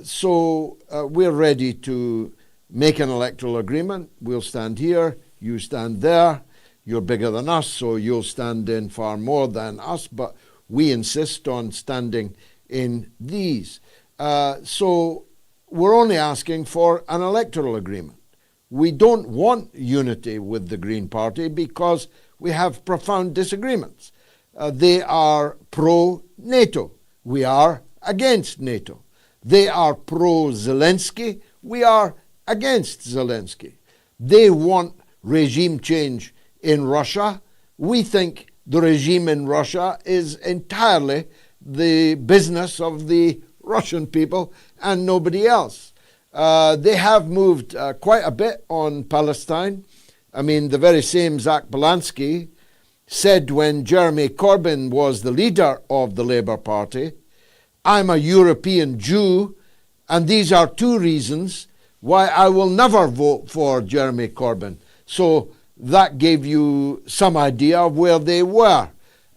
So we're ready to make an electoral agreement. We'll stand here, you stand there. You're bigger than us, so you'll stand in far more than us, but we insist on standing in these. So we're only asking for an electoral agreement. We don't want unity with the Green Party because we have profound disagreements. They are pro-NATO. We are against NATO. They are pro-Zelensky. We are against Zelensky. They want regime change in Russia. We think the regime in Russia is entirely the business of the Russian people and nobody else. They have moved quite a bit on Palestine. I mean, the very same Zach Polanski said when Jeremy Corbyn was the leader of the Labour Party, I'm a European Jew, and these are two reasons why I will never vote for Jeremy Corbyn. So that gave you some idea of where they were.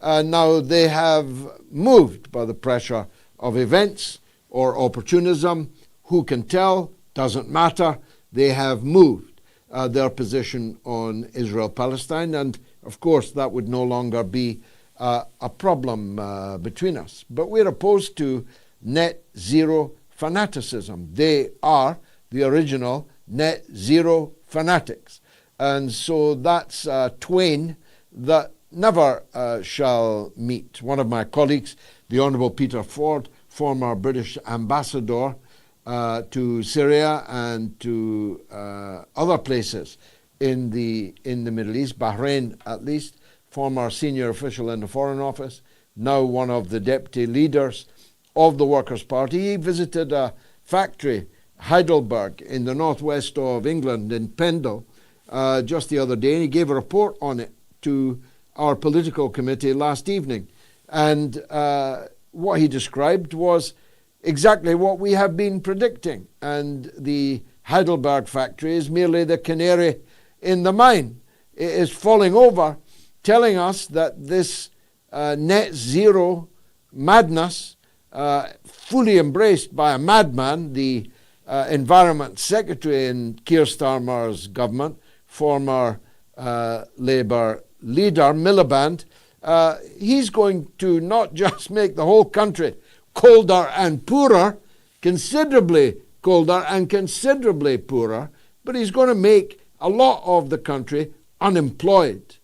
Now they have moved by the pressure of events or opportunism. Who can tell? Doesn't matter. They have moved their position on Israel-Palestine, and of course that would no longer be a problem between us. But we're opposed to net zero fanaticism. They are the original net zero fanatics. And so that's a twain that never shall meet. One of my colleagues, the Honourable Peter Ford, former British ambassador to Syria and to other places in the Middle East, Bahrain at least, former senior official in the Foreign Office, now one of the deputy leaders of the Workers' Party. He visited a factory, Heidelberg, in the northwest of England, in Pendle, just the other day, and he gave a report on it to our political committee last evening. And what he described was exactly what we have been predicting. And the Heidelberg factory is merely the canary in the mine. It is falling over, telling us that this net zero madness, fully embraced by a madman, the Environment Secretary in Keir Starmer's government, former Labour leader, Miliband, he's going to not just make the whole country colder and poorer, considerably colder and considerably poorer, but he's going to make a lot of the country unemployed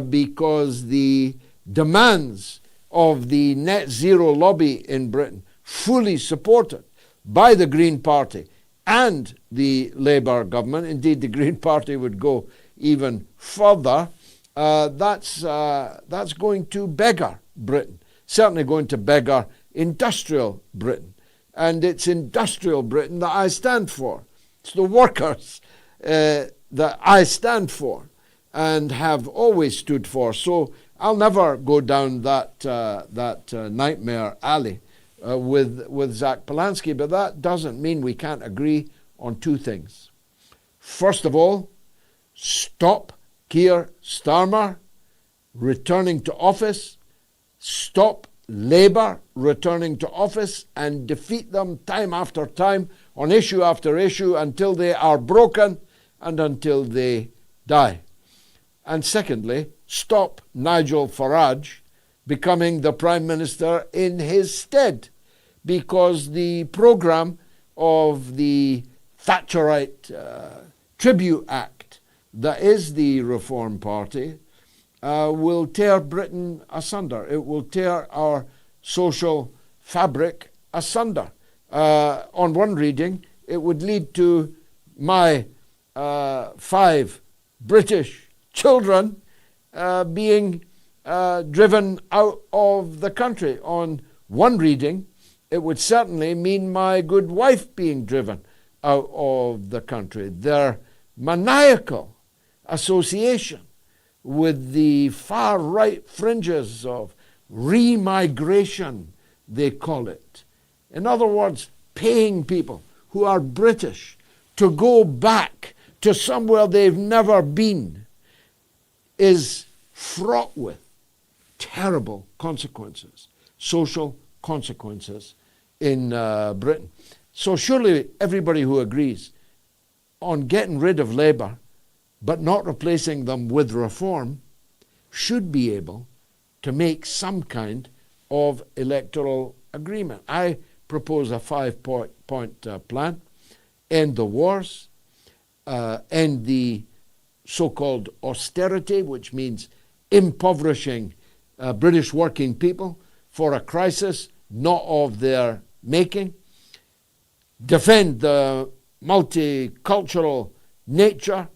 because the demands of the net zero lobby in Britain, fully supported by the Green Party and the Labour government, indeed the Green Party would go even further, that's going to beggar Britain, certainly going to beggar industrial Britain. And it's industrial Britain that I stand for. It's the workers that I stand for and have always stood for. So I'll never go down that nightmare alley with Zach Polanski, but that doesn't mean we can't agree on two things. First of all, stop Keir Starmer returning to office, stop Labour returning to office, and defeat them time after time on issue after issue until they are broken and until they die. And secondly, stop Nigel Farage becoming the Prime Minister in his stead, because the programme of the Thatcherite Tribute Act that is the Reform Party will tear Britain asunder. It will tear our social fabric asunder. On one reading, it would lead to my 5 British children being driven out of the country. On one reading, it would certainly mean my good wife being driven out of the country. Their maniacal association with the far-right fringes of remigration, they call it. In other words, paying people who are British to go back to somewhere they've never been is fraught with terrible consequences, social consequences in Britain. So surely everybody who agrees on getting rid of Labour but not replacing them with reform should be able to make some kind of electoral agreement. I propose a 5-point plan: end the wars, end the so-called austerity, which means impoverishing British working people for a crisis not of their making, defend the multicultural nature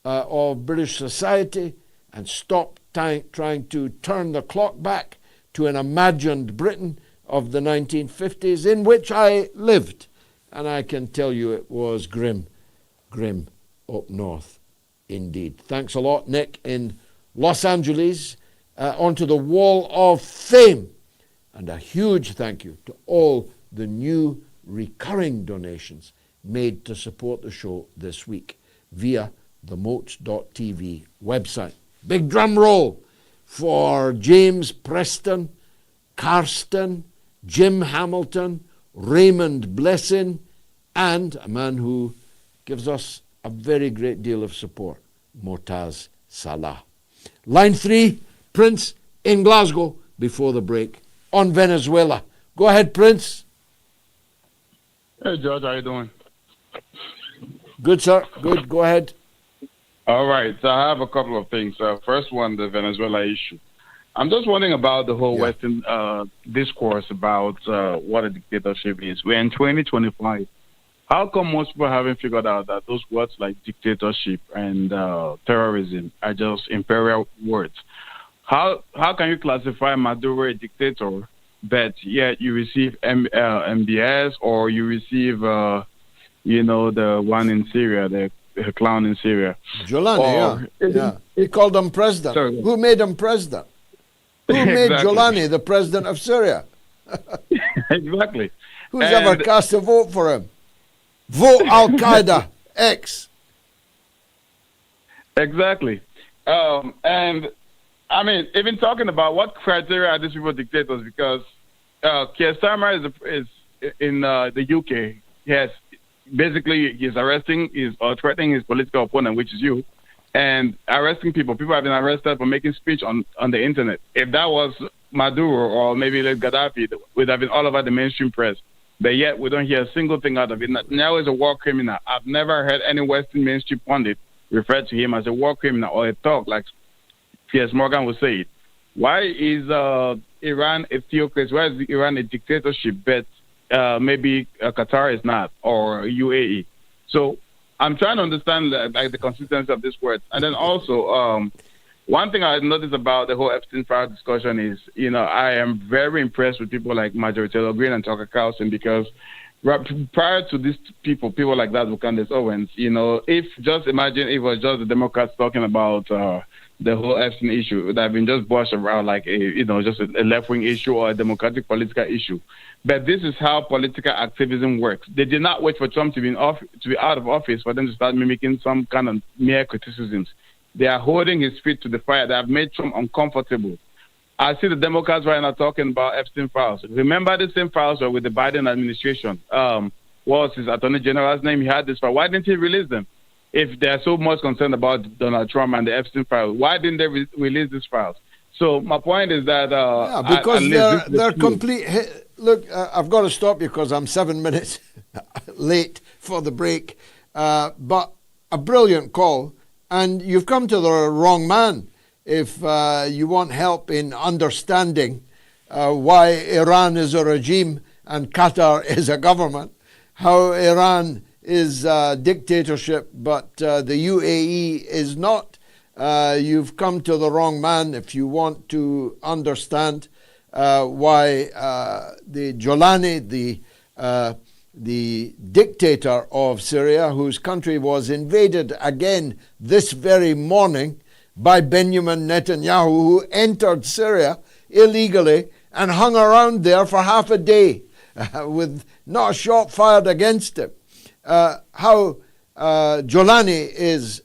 of British society, and stop trying to turn the clock back to an imagined Britain of the 1950s in which I lived. And I can tell you it was grim up north indeed. Thanks a lot, Nick, in Los Angeles. Onto the Wall of Fame. And a huge thank you to all the new recurring donations made to support the show this week via the MOATS.tv website. Big drum roll for James Preston, Karsten, Jim Hamilton, Raymond Blessing, and a man who gives us a very great deal of support, Mortaz Salah. Line 3, Prince in Glasgow before the break on Venezuela. Go ahead, Prince. Hey, George, how you doing? Good, sir. Good. Go ahead. All right. So I have a couple of things. First one, the Venezuela issue. I'm just wondering about the whole Western discourse about what a dictatorship is. We're in 2025. How come most people haven't figured out that those words like dictatorship and terrorism are just imperial words? How can you classify Maduro a dictator, but yet you receive MBS, or you receive, the one in Syria, the clown in Syria? Julani, yeah. He called him president. Sorry. Who made him president? Who made Julani the president of Syria? Exactly. Who's ever cast a vote for him? Vote Al-Qaeda X. Exactly. And I mean, even talking about what criteria are these people dictators, because Keir Starmer is in the UK. Yes, basically he's arresting or threatening his political opponent, which is you, and arresting people. People have been arrested for making speech on the internet. If that was Maduro or maybe like Gaddafi, it would have been all over the mainstream press. But yet we don't hear a single thing out of it. Now he's a war criminal. I've never heard any Western mainstream pundit refer to him as a war criminal or a thug like Piers Morgan would say it. Why is Iran a theocracy? Why is Iran a dictatorship, but maybe Qatar is not, or UAE? So I'm trying to understand the consistency of this word. And then also, one thing I noticed about the whole Epstein-Files discussion is, I am very impressed with people like Marjorie Taylor Greene and Tucker Carlson, because prior to these people like that with Candace Owens, if just imagine if it was just the Democrats talking about the whole Epstein issue, it would have been just brushed around like just a left-wing issue or a democratic political issue. But this is how political activism works. They did not wait for Trump to be out of office for them to start mimicking some kind of mere criticisms. They are holding his feet to the fire. They have made Trump uncomfortable. I see the Democrats right now talking about Epstein files. Remember the same files were with the Biden administration. What was his attorney general's name? He had this file. Why didn't he release them? If they're so much concerned about Donald Trump and the Epstein files, why didn't they release these files? So my point is that because they're complete. Look, I've got to stop you because I'm 7 minutes late for the break. But a brilliant call, and you've come to the wrong man if you want help in understanding why Iran is a regime and Qatar is a government, how Iran is a dictatorship, but the UAE is not. You've come to the wrong man if you want to understand why the Julani, the dictator of Syria, whose country was invaded again this very morning by Benjamin Netanyahu, who entered Syria illegally and hung around there for half a day with not a shot fired against him. How Julani is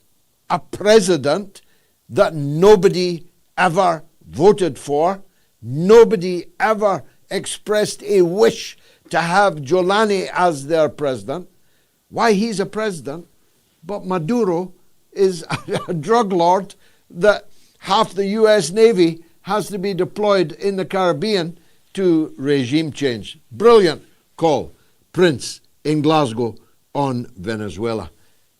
a president that nobody ever voted for. Nobody ever expressed a wish to have Julani as their president. Why he's a president, but Maduro is a drug lord that half the US Navy has to be deployed in the Caribbean to regime change. Brilliant call, Prince in Glasgow on Venezuela.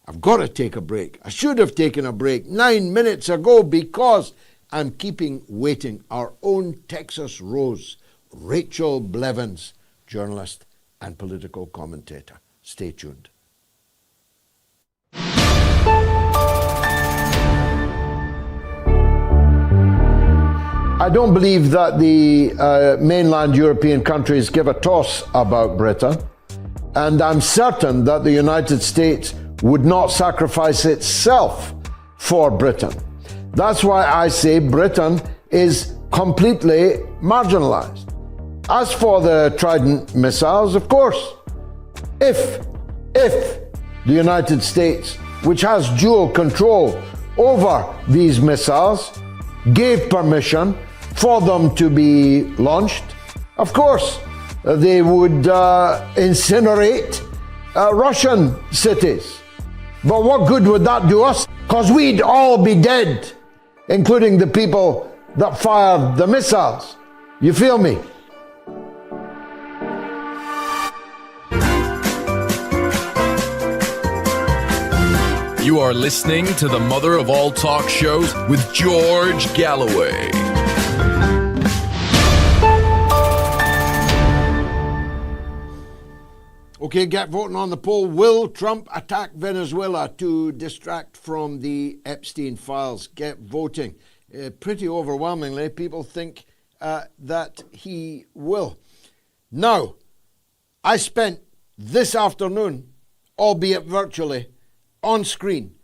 I've got to take a break. I should have taken a break 9 minutes ago because I'm keeping waiting our own Texas Rose, Rachel Blevins, journalist and political commentator. Stay tuned. I don't believe that the mainland European countries give a toss about Britain, and I'm certain that the United States would not sacrifice itself for Britain. That's why I say Britain is completely marginalized. As for the Trident missiles, of course, if the United States, which has dual control over these missiles, gave permission for them to be launched, of course, they would incinerate Russian cities. But what good would that do us? Because we'd all be dead, including the people that fired the missiles. You feel me? You are listening to the mother of all talk shows with George Galloway. Okay, get voting on the poll. Will Trump attack Venezuela to distract from the Epstein files? Get voting. Pretty overwhelmingly, people think that he will. Now, I spent this afternoon, albeit virtually, on screen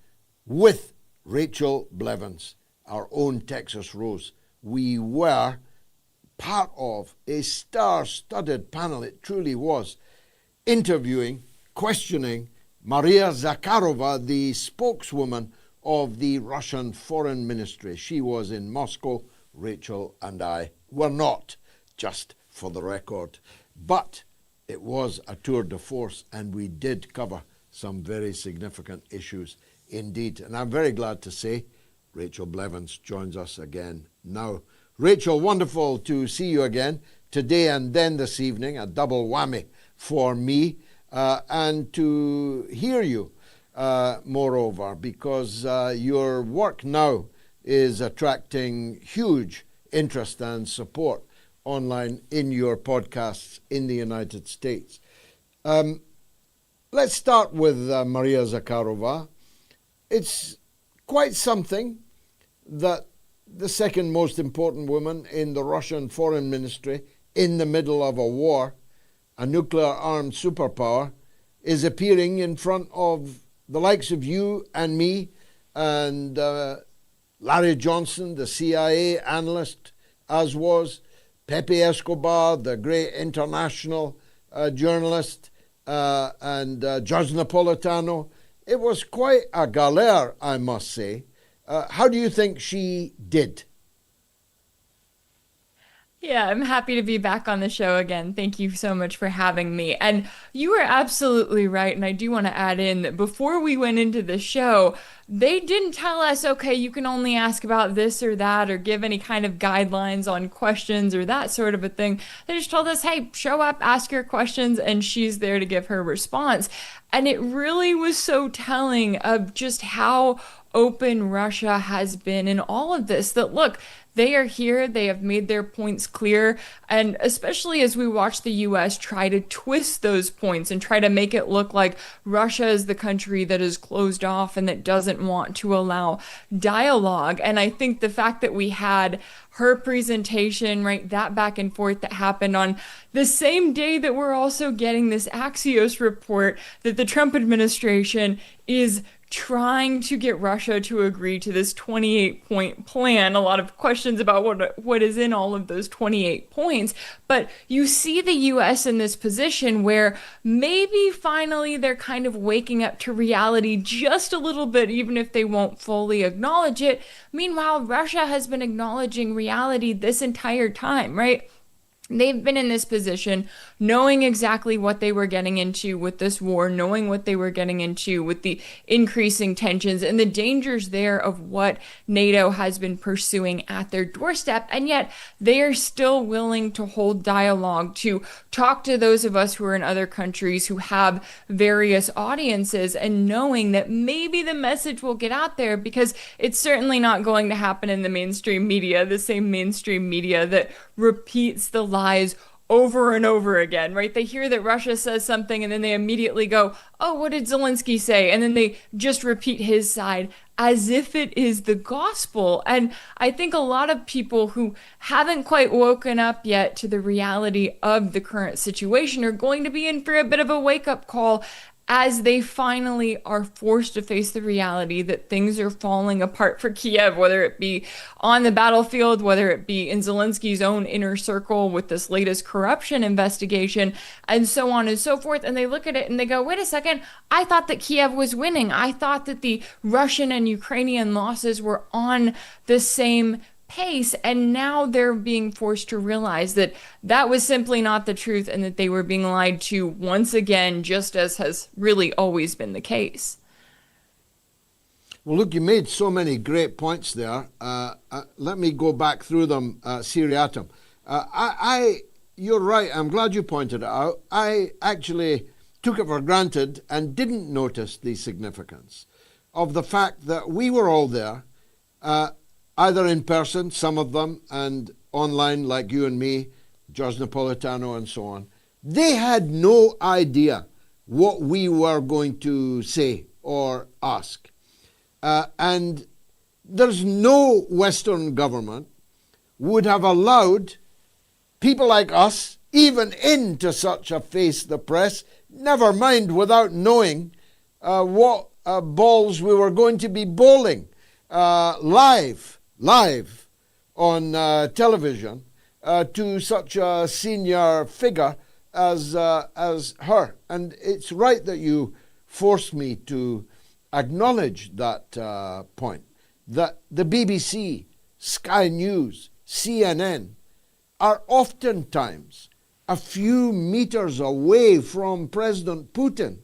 with Rachel Blevins, our own Texas Rose. We were part of a star-studded panel, it truly was, interviewing, questioning Maria Zakharova, the spokeswoman of the Russian Foreign Ministry. She was in Moscow. Rachel and I were not, just for the record. But it was a tour de force, and we did cover some very significant issues indeed. And I'm very glad to say Rachel Blevins joins us again now. Rachel, wonderful to see you again today and then this evening, a double whammy for me, and to hear you moreover, because your work now is attracting huge interest and support online in your podcasts in the United States. Let's start with Maria Zakharova. It's quite something that the second most important woman in the Russian Foreign Ministry in the middle of a war, a nuclear-armed superpower, is appearing in front of the likes of you and me and Larry Johnson, the CIA analyst, as was Pepe Escobar, the great international journalist, and Judge Napolitano. It was quite a galère, I must say. How do you think she did? Yeah, I'm happy to be back on the show again. Thank you so much for having me. And you were absolutely right. And I do want to add in that before we went into the show, they didn't tell us, okay, you can only ask about this or that or give any kind of guidelines on questions or that sort of a thing. They just told us, hey, show up, ask your questions, and she's there to give her response. And it really was so telling of just how open Russia has been in all of this, that look, They are here. They have made their points clear. And especially as we watch the US try to twist those points and try to make it look like Russia is the country that is closed off and that doesn't want to allow dialogue. And I think the fact that we had her presentation, right, that back and forth that happened on the same day that we're also getting this Axios report that the Trump administration is trying to get Russia to agree to this 28-point plan. A lot of questions about what is in all of those 28 points. But you see the US in this position where maybe finally they're kind of waking up to reality just a little bit, even if they won't fully acknowledge it. Meanwhile, Russia has been acknowledging reality this entire time, right? They've been in this position knowing exactly what they were getting into with this war, knowing what they were getting into with the increasing tensions and the dangers there of what NATO has been pursuing at their doorstep. And yet they are still willing to hold dialogue, to talk to those of us who are in other countries who have various audiences, and knowing that maybe the message will get out there, because it's certainly not going to happen in the mainstream media, the same mainstream media that repeats the lies over and over again, right? They hear that Russia says something and then they immediately go, oh, what did Zelensky say? And then they just repeat his side as if it is the gospel. And I think a lot of people who haven't quite woken up yet to the reality of the current situation are going to be in for a bit of a wake-up call as they finally are forced to face the reality that things are falling apart for Kiev, whether it be on the battlefield, whether it be in Zelensky's own inner circle with this latest corruption investigation, and so on and so forth. And they look at it and they go, wait a second, I thought that Kiev was winning. I thought that the Russian and Ukrainian losses were on the same pace, and now they're being forced to realize that that was simply not the truth and that they were being lied to once again, just as has really always been the case. Well, look, you made so many great points there. Let me go back through them seriatim. You're right. I'm glad you pointed it out. I actually took it for granted and didn't notice the significance of the fact that we were all there, either in person, some of them, and online like you and me, George Napolitano and so on. They had no idea what we were going to say or ask. And there's no Western government would have allowed people like us even into such a face the press, never mind without knowing what balls we were going to be bowling live on television to such a senior figure as her. And it's right that you forced me to acknowledge that point, that the BBC, Sky News, CNN are oftentimes a few meters away from President Putin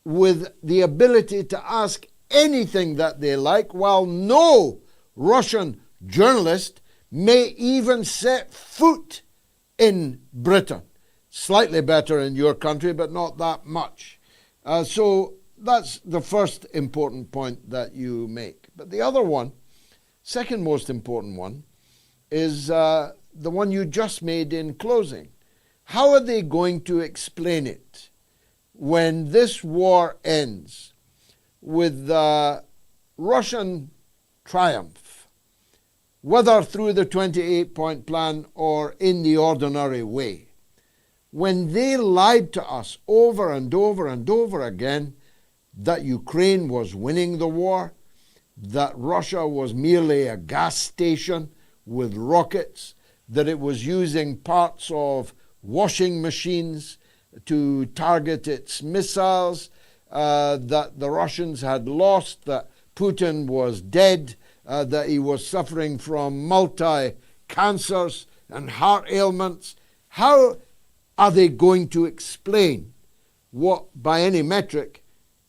with the ability to ask anything that they like, while no Russian journalist may even set foot in Britain. Slightly better in your country, but not that much. So that's the first important point that you make. But the other one, second most important one, is the one you just made in closing. How are they going to explain it when this war ends with Russian triumph, whether through the 28-point plan or in the ordinary way, when they lied to us over and over and over again that Ukraine was winning the war, that Russia was merely a gas station with rockets, that it was using parts of washing machines to target its missiles, that the Russians had lost, that Putin was dead, that he was suffering from multi-cancers and heart ailments. How are they going to explain what, by any metric,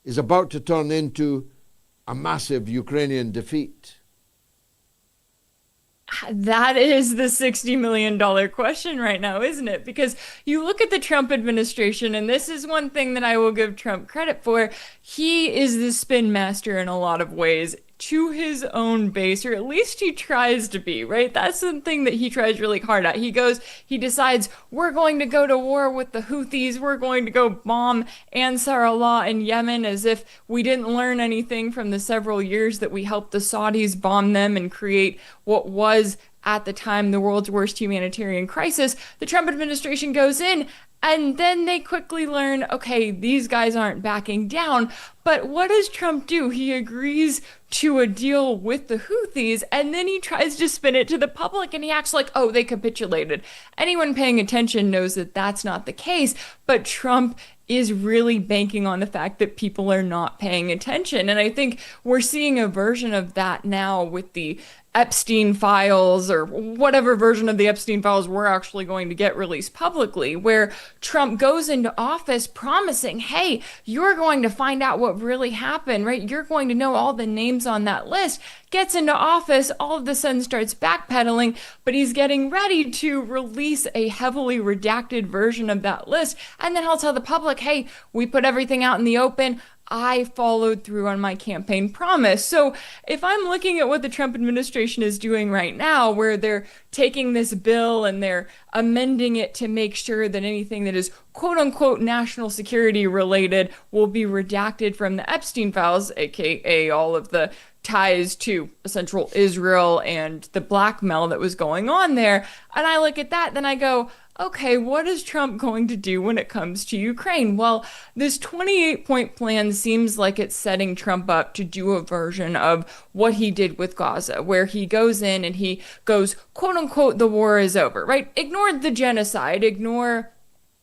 is about to turn into a massive Ukrainian defeat? That is the $60 million question right now, isn't it? Because you look at the Trump administration, and this is one thing that I will give Trump credit for. He is the spin master in a lot of ways. to his own base, or at least he tries to be, right? That's the thing that he tries really hard at. He decides, we're going to go to war with the Houthis, we're going to go bomb Ansar Allah in Yemen, as if we didn't learn anything from the several years that we helped the Saudis bomb them and create what was, at the time, the world's worst humanitarian crisis. The Trump administration goes in, and then they quickly learn, okay, these guys aren't backing down. But what does Trump do? He agrees to a deal with the Houthis, and then he tries to spin it to the public, and he acts like, oh, they capitulated. Anyone paying attention knows that that's not the case, but Trump is really banking on the fact that people are not paying attention. And I think we're seeing a version of that now with the Epstein files, or whatever version of the Epstein files we're actually going to get released publicly, where Trump goes into office promising, hey, you're going to find out what really happened, right? You're going to know all the names on that list. Gets into office, all of a sudden starts backpedaling, but he's getting ready to release a heavily redacted version of that list. And then he'll tell the public, hey, we put everything out in the open. I followed through on my campaign promise. So if I'm looking at what the Trump administration is doing right now, where they're taking this bill and they're amending it to make sure that anything that is quote unquote national security related will be redacted from the Epstein files, aka all of the ties to central Israel and the blackmail that was going on there. And I look at that, then I go, okay, what is Trump going to do when it comes to Ukraine? Well, this 28-point plan seems like it's setting Trump up to do a version of what he did with Gaza, where he goes in and he goes, quote unquote, the war is over, right? Ignore the genocide, ignore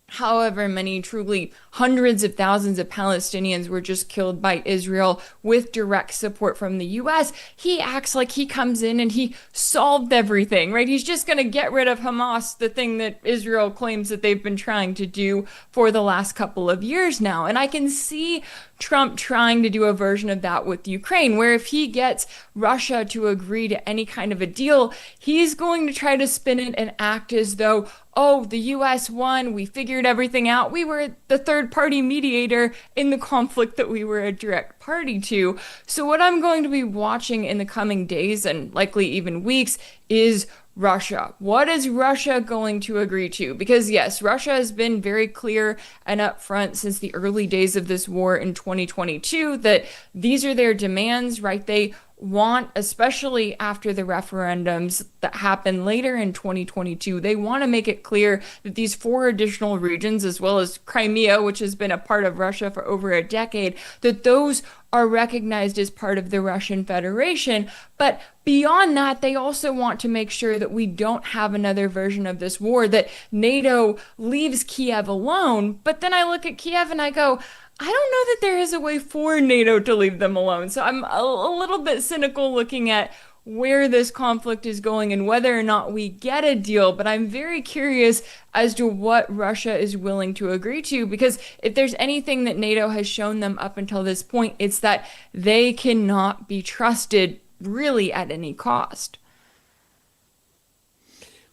however many truly hundreds of thousands of Palestinians were just killed by Israel with direct support from the US. He acts like he comes in and he solved everything, right? He's just going to get rid of Hamas, the thing that Israel claims that they've been trying to do for the last couple of years now. And I can see Trump trying to do a version of that with Ukraine, where if he gets Russia to agree to any kind of a deal, he's going to try to spin it and act as though, oh, the US won, we figured everything out, we were the third party mediator in the conflict that we were a direct party to. So what I'm going to be watching in the coming days and likely even weeks is Russia. What is Russia going to agree to? Because yes, Russia has been very clear and upfront since the early days of this war in 2022 that these are their demands, right? They want, especially after the referendums that happen later in 2022, they want to make it clear that these 4 additional regions, as well as Crimea, which has been a part of Russia for over a decade, that those are recognized as part of the Russian Federation. But beyond that, they also want to make sure that we don't have another version of this war, that NATO leaves Kiev alone. But then I look at Kiev and I go, I don't know that there is a way for NATO to leave them alone. So I'm a little bit cynical looking at where this conflict is going and whether or not we get a deal. But I'm very curious as to what Russia is willing to agree to, because if there's anything that NATO has shown them up until this point, it's that they cannot be trusted really at any cost.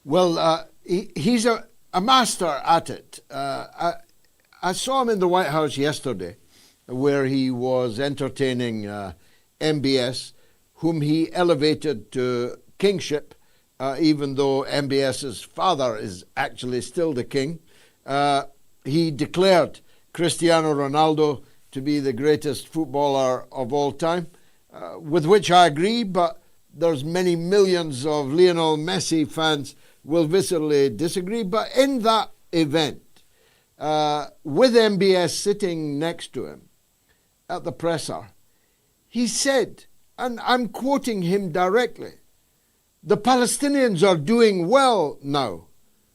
Well, he's a master at it. I saw him in the White House yesterday, where he was entertaining MBS, whom he elevated to kingship, even though MBS's father is actually still the king. He declared Cristiano Ronaldo to be the greatest footballer of all time, with which I agree, but there's many millions of Lionel Messi fans will viscerally disagree. But in that event, with MBS sitting next to him at the presser, he said, and I'm quoting him directly, the Palestinians are doing well now.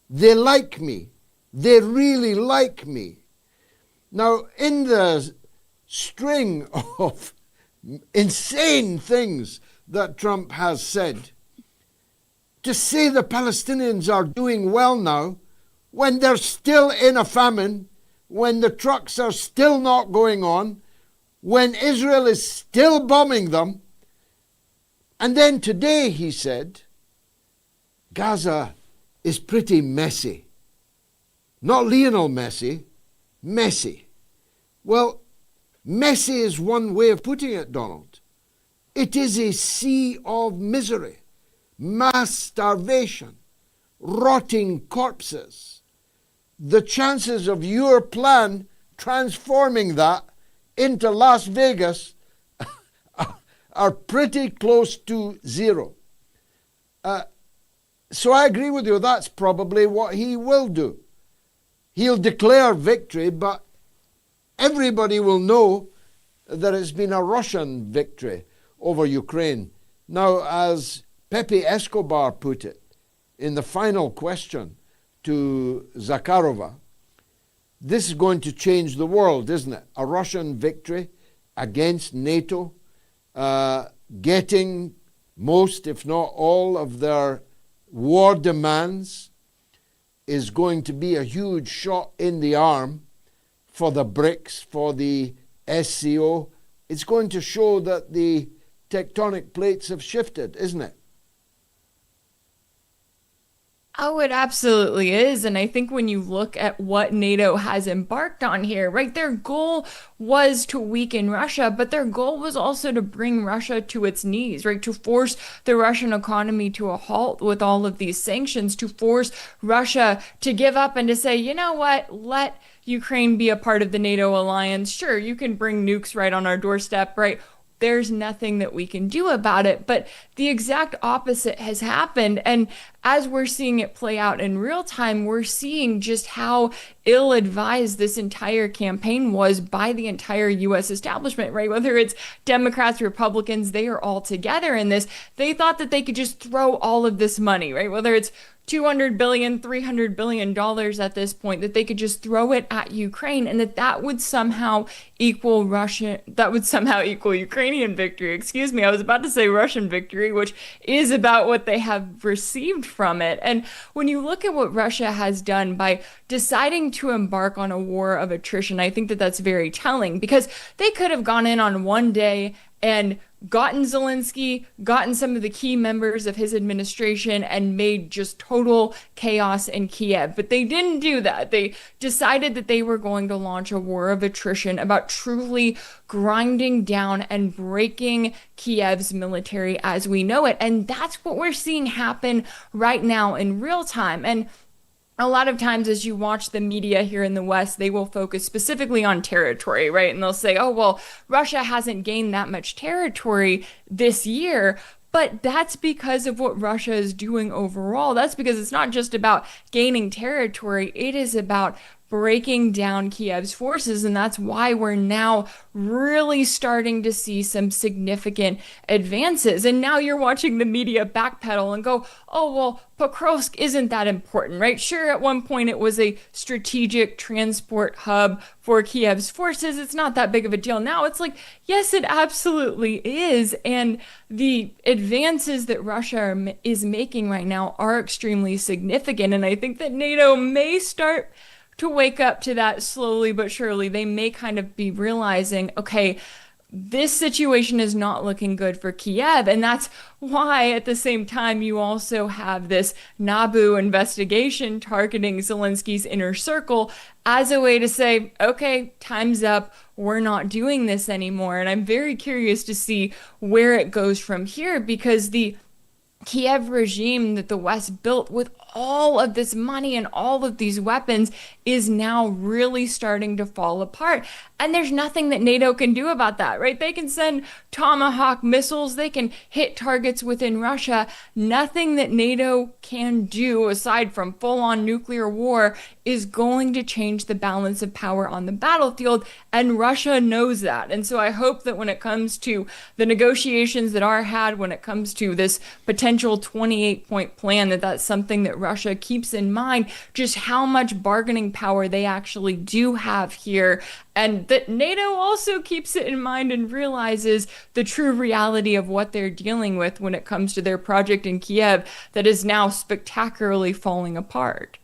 They like me. They really like me. Now, in the string of insane things that Trump has said, to say the Palestinians are doing well now, when they're still in a famine, when the trucks are still not going on, when Israel is still bombing them. And then today he said, Gaza is pretty messy. Not Lionel Messi, messy. Well, messy is one way of putting it, Donald. It is a sea of misery, mass starvation, rotting corpses. The chances of your plan transforming that into Las Vegas are pretty close to zero. So I agree with you, that's probably what he will do. He'll declare victory, but everybody will know that it's been a Russian victory over Ukraine. Now, as Pepe Escobar put it in the final question to Zakharova, this is going to change the world, isn't it? A Russian victory against NATO, getting most, if not all, of their war demands is going to be a huge shot in the arm for the BRICS, for the SCO. It's going to show that the tectonic plates have shifted, isn't it? Oh, it absolutely is. And I think when you look at what NATO has embarked on here, right, their goal was to weaken Russia, but their goal was also to bring Russia to its knees, right, to force the Russian economy to a halt with all of these sanctions, to force Russia to give up and to say, you know what, let Ukraine be a part of the NATO alliance. Sure, you can bring nukes right on our doorstep, right? There's nothing that we can do about it. But the exact opposite has happened. And as we're seeing it play out in real time, we're seeing just how ill-advised this entire campaign was by the entire U.S. establishment, right? Whether it's Democrats, Republicans, they are all together in this. They thought that they could just throw all of this money, right? Whether it's $200 billion, $300 billion at this point, that they could just throw it at Ukraine and that would somehow equal Ukrainian victory. Excuse me, I was about to say Russian victory, which is about what they have received from it. And when you look at what Russia has done by deciding to embark on a war of attrition, I think that that's very telling, because they could have gone in on one day and gotten Zelensky, gotten some of the key members of his administration, and made just total chaos in Kiev. But they didn't do that. They decided that they were going to launch a war of attrition about truly grinding down and breaking Kiev's military as we know it. And that's what we're seeing happen right now in real time. And a lot of times as you watch the media here in the West, they will focus specifically on territory, right? And they'll say, oh, well, Russia hasn't gained that much territory this year. But that's because of what Russia is doing overall. That's because it's not just about gaining territory. It is about breaking down Kiev's forces. And that's why we're now really starting to see some significant advances. And now you're watching the media backpedal and go, oh, well, Pokrovsk isn't that important, right? Sure, at one point it was a strategic transport hub for Kiev's forces. It's not that big of a deal. Now it's like, yes, it absolutely is. And the advances that Russia is making right now are extremely significant. And I think that NATO may start to wake up to that slowly but surely. They may kind of be realizing, okay, this situation is not looking good for Kiev. And that's why at the same time you also have this NABU investigation targeting Zelensky's inner circle as a way to say, okay, time's up. We're not doing this anymore. And I'm very curious to see where it goes from here, because the Kiev regime that the West built with all of this money and all of these weapons is now really starting to fall apart. And there's nothing that NATO can do about that, right? They can send Tomahawk missiles, they can hit targets within Russia. Nothing that NATO can do aside from full-on nuclear war is going to change the balance of power on the battlefield, and Russia knows that. And so I hope that when it comes to the negotiations that are had, when it comes to this potential 28-point plan, that's something that Russia keeps in mind, just how much bargaining power they actually do have here, and that NATO also keeps it in mind and realizes the true reality of what they're dealing with when it comes to their project in Kiev that is now spectacularly falling apart.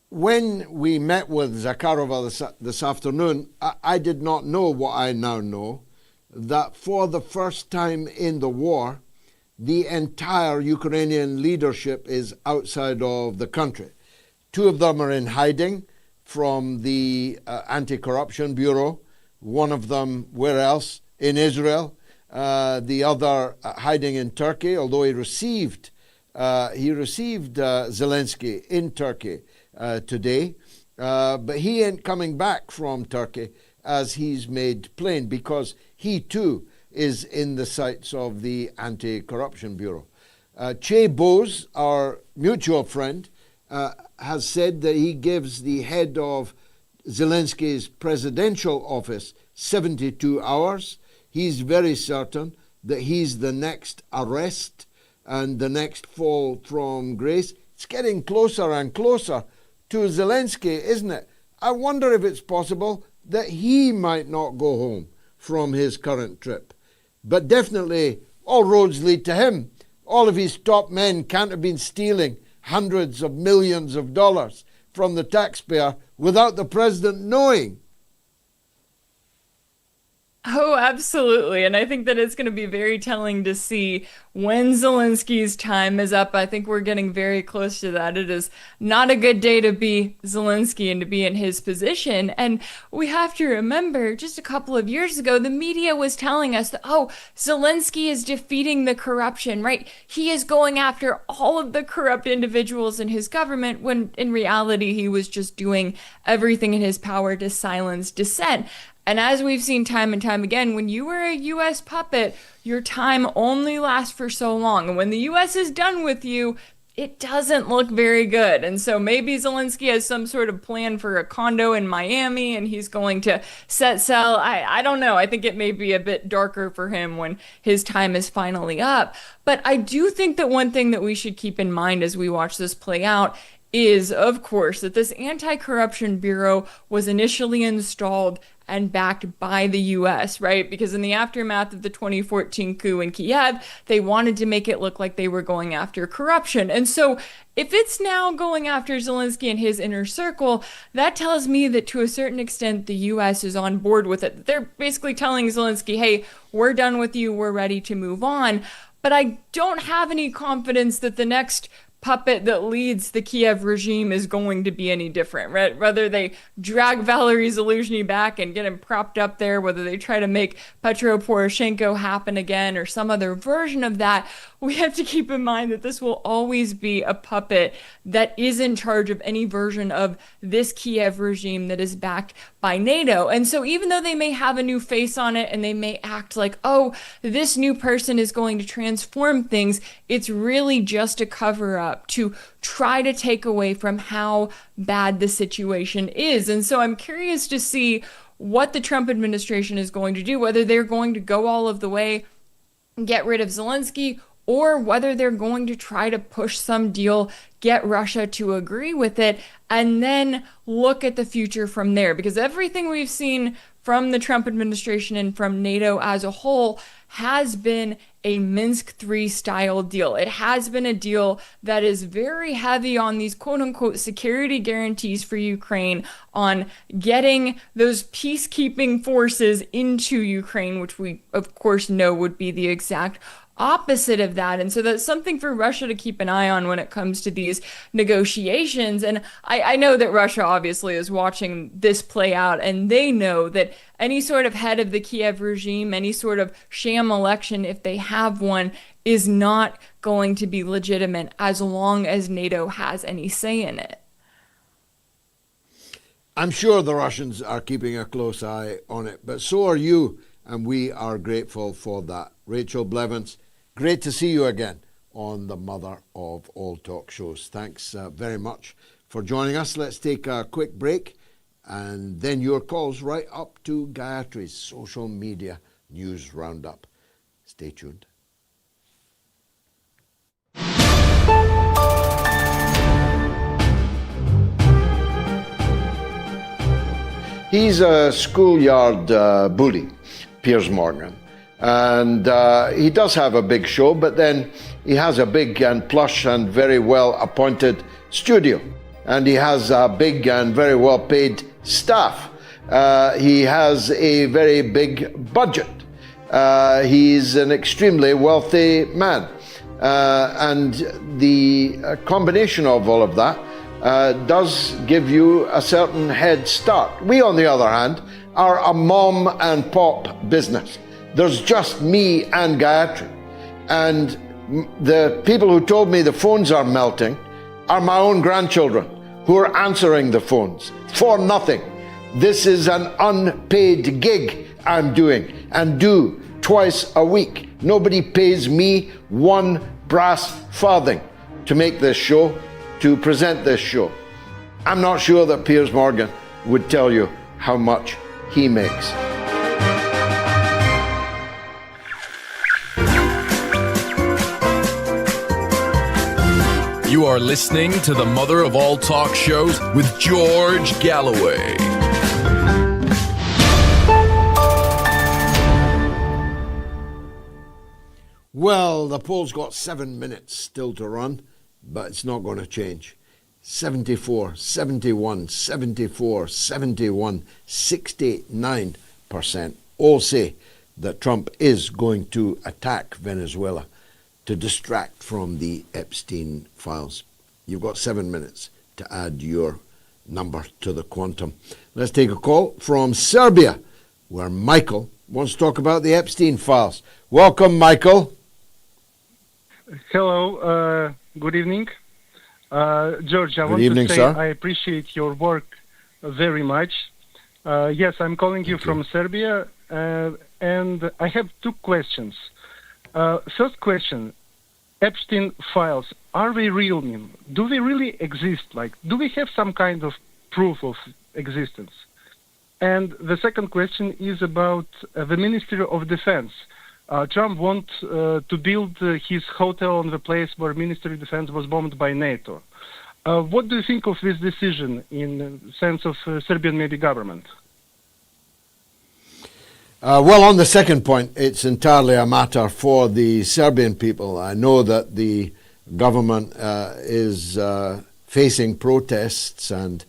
When we met with Zakharova this afternoon, I did not know what I now know, that for the first time in the war, the entire Ukrainian leadership is outside of the country. Two of them are in hiding from the Anti-Corruption Bureau. one of them, where else? In Israel. The other hiding in Turkey, although he received Zelensky in Turkey today. But he ain't coming back from Turkey, as he's made plain, because he too is in the sights of the Anti-Corruption Bureau. Chaybowes, our mutual friend, has said that he gives the head of Zelensky's presidential office 72 hours. He's very certain that he's the next arrest and the next fall from grace. It's getting closer and closer to Zelensky, isn't it? I wonder if it's possible that he might not go home from his current trip. But definitely all roads lead to him. All of his top men can't have been stealing hundreds of millions of dollars from the taxpayer without the president knowing. Oh, absolutely. And I think that it's going to be very telling to see when Zelensky's time is up. I think we're getting very close to that. It is not a good day to be Zelensky and to be in his position. And we have to remember, just a couple of years ago, the media was telling us that, oh, Zelensky is defeating the corruption, right? He is going after all of the corrupt individuals in his government, when in reality, he was just doing everything in his power to silence dissent. And as we've seen time and time again, when you are a U.S. puppet, your time only lasts for so long. And when the U.S. is done with you, it doesn't look very good. And so maybe Zelensky has some sort of plan for a condo in Miami and he's going to set sail. I don't know. I think it may be a bit darker for him when his time is finally up. But I do think that one thing that we should keep in mind as we watch this play out is, of course, that this Anti-Corruption Bureau was initially installed and backed by the U.S., right? Because in the aftermath of the 2014 coup in Kiev, they wanted to make it look like they were going after corruption. And so if it's now going after Zelensky and his inner circle, that tells me that to a certain extent, the U.S. is on board with it. They're basically telling Zelensky, hey, we're done with you, we're ready to move on. But I don't have any confidence that the next puppet that leads the Kiev regime is going to be any different, right? Whether they drag Valery Zelensky back and get him propped up there, whether they try to make Petro Poroshenko happen again or some other version of that, we have to keep in mind that this will always be a puppet that is in charge of any version of this Kiev regime that is backed by NATO. And so even though they may have a new face on it and they may act like, oh, this new person is going to transform things, it's really just a cover up to try to take away from how bad the situation is. And so I'm curious to see what the Trump administration is going to do, whether they're going to go all of the way, get rid of Zelensky, or whether they're going to try to push some deal, get Russia to agree with it, and then look at the future from there. Because everything we've seen from the Trump administration and from NATO as a whole has been a Minsk III style deal. It has been a deal that is very heavy on these quote unquote security guarantees for Ukraine, on getting those peacekeeping forces into Ukraine, which we of course know would be the exact opposite of that. And so that's something for Russia to keep an eye on when it comes to these negotiations. And I know that Russia obviously is watching this play out, and they know that any sort of head of the Kiev regime, any sort of sham election, if they have one, is not going to be legitimate as long as NATO has any say in it. I'm sure the Russians are keeping a close eye on it, but so are you, and we are grateful for that. Rachel Blevins, great to see you again on the mother of all talk shows. Thanks very much for joining us. Let's take a quick break and then your calls right up to Gayatri's social media news roundup. Stay tuned. He's a schoolyard bully, Piers Morgan. And he does have a big show, but then he has a big and plush and very well appointed studio. And he has a big and very well paid staff. He has a very big budget. He's an extremely wealthy man. And the combination of all of that does give you a certain head start. We, on the other hand, are a mom and pop business. There's just me and Gayatri. And the people who told me the phones are melting are my own grandchildren who are answering the phones for nothing. This is an unpaid gig I'm doing and do twice a week. Nobody pays me one brass farthing to make this show, to present this show. I'm not sure that Piers Morgan would tell you how much he makes. You are listening to the mother of all talk shows with George Galloway. Well, the poll's got 7 minutes still to run, but it's not going to change. 74, 71, 74, 71, 69% all say that Trump is going to attack Venezuela to distract from the Epstein files. You've got 7 minutes to add your number to the quantum. Let's take a call from Serbia, where Michael wants to talk about the Epstein files. Welcome, Michael. Hello, good evening. George, I want to say sir. I appreciate your work very much. Yes, I'm calling you from Serbia, and I have two questions. First question, Epstein files, are they real? Do they really exist? Like, do we have some kind of proof of existence? And the second question is about the Ministry of Defense. Trump wants to build his hotel on the place where Ministry of Defense was bombed by NATO. What do you think of this decision in the sense of Serbian maybe government? Well, on the second point, it's entirely a matter for the Serbian people. I know that the government is facing protests and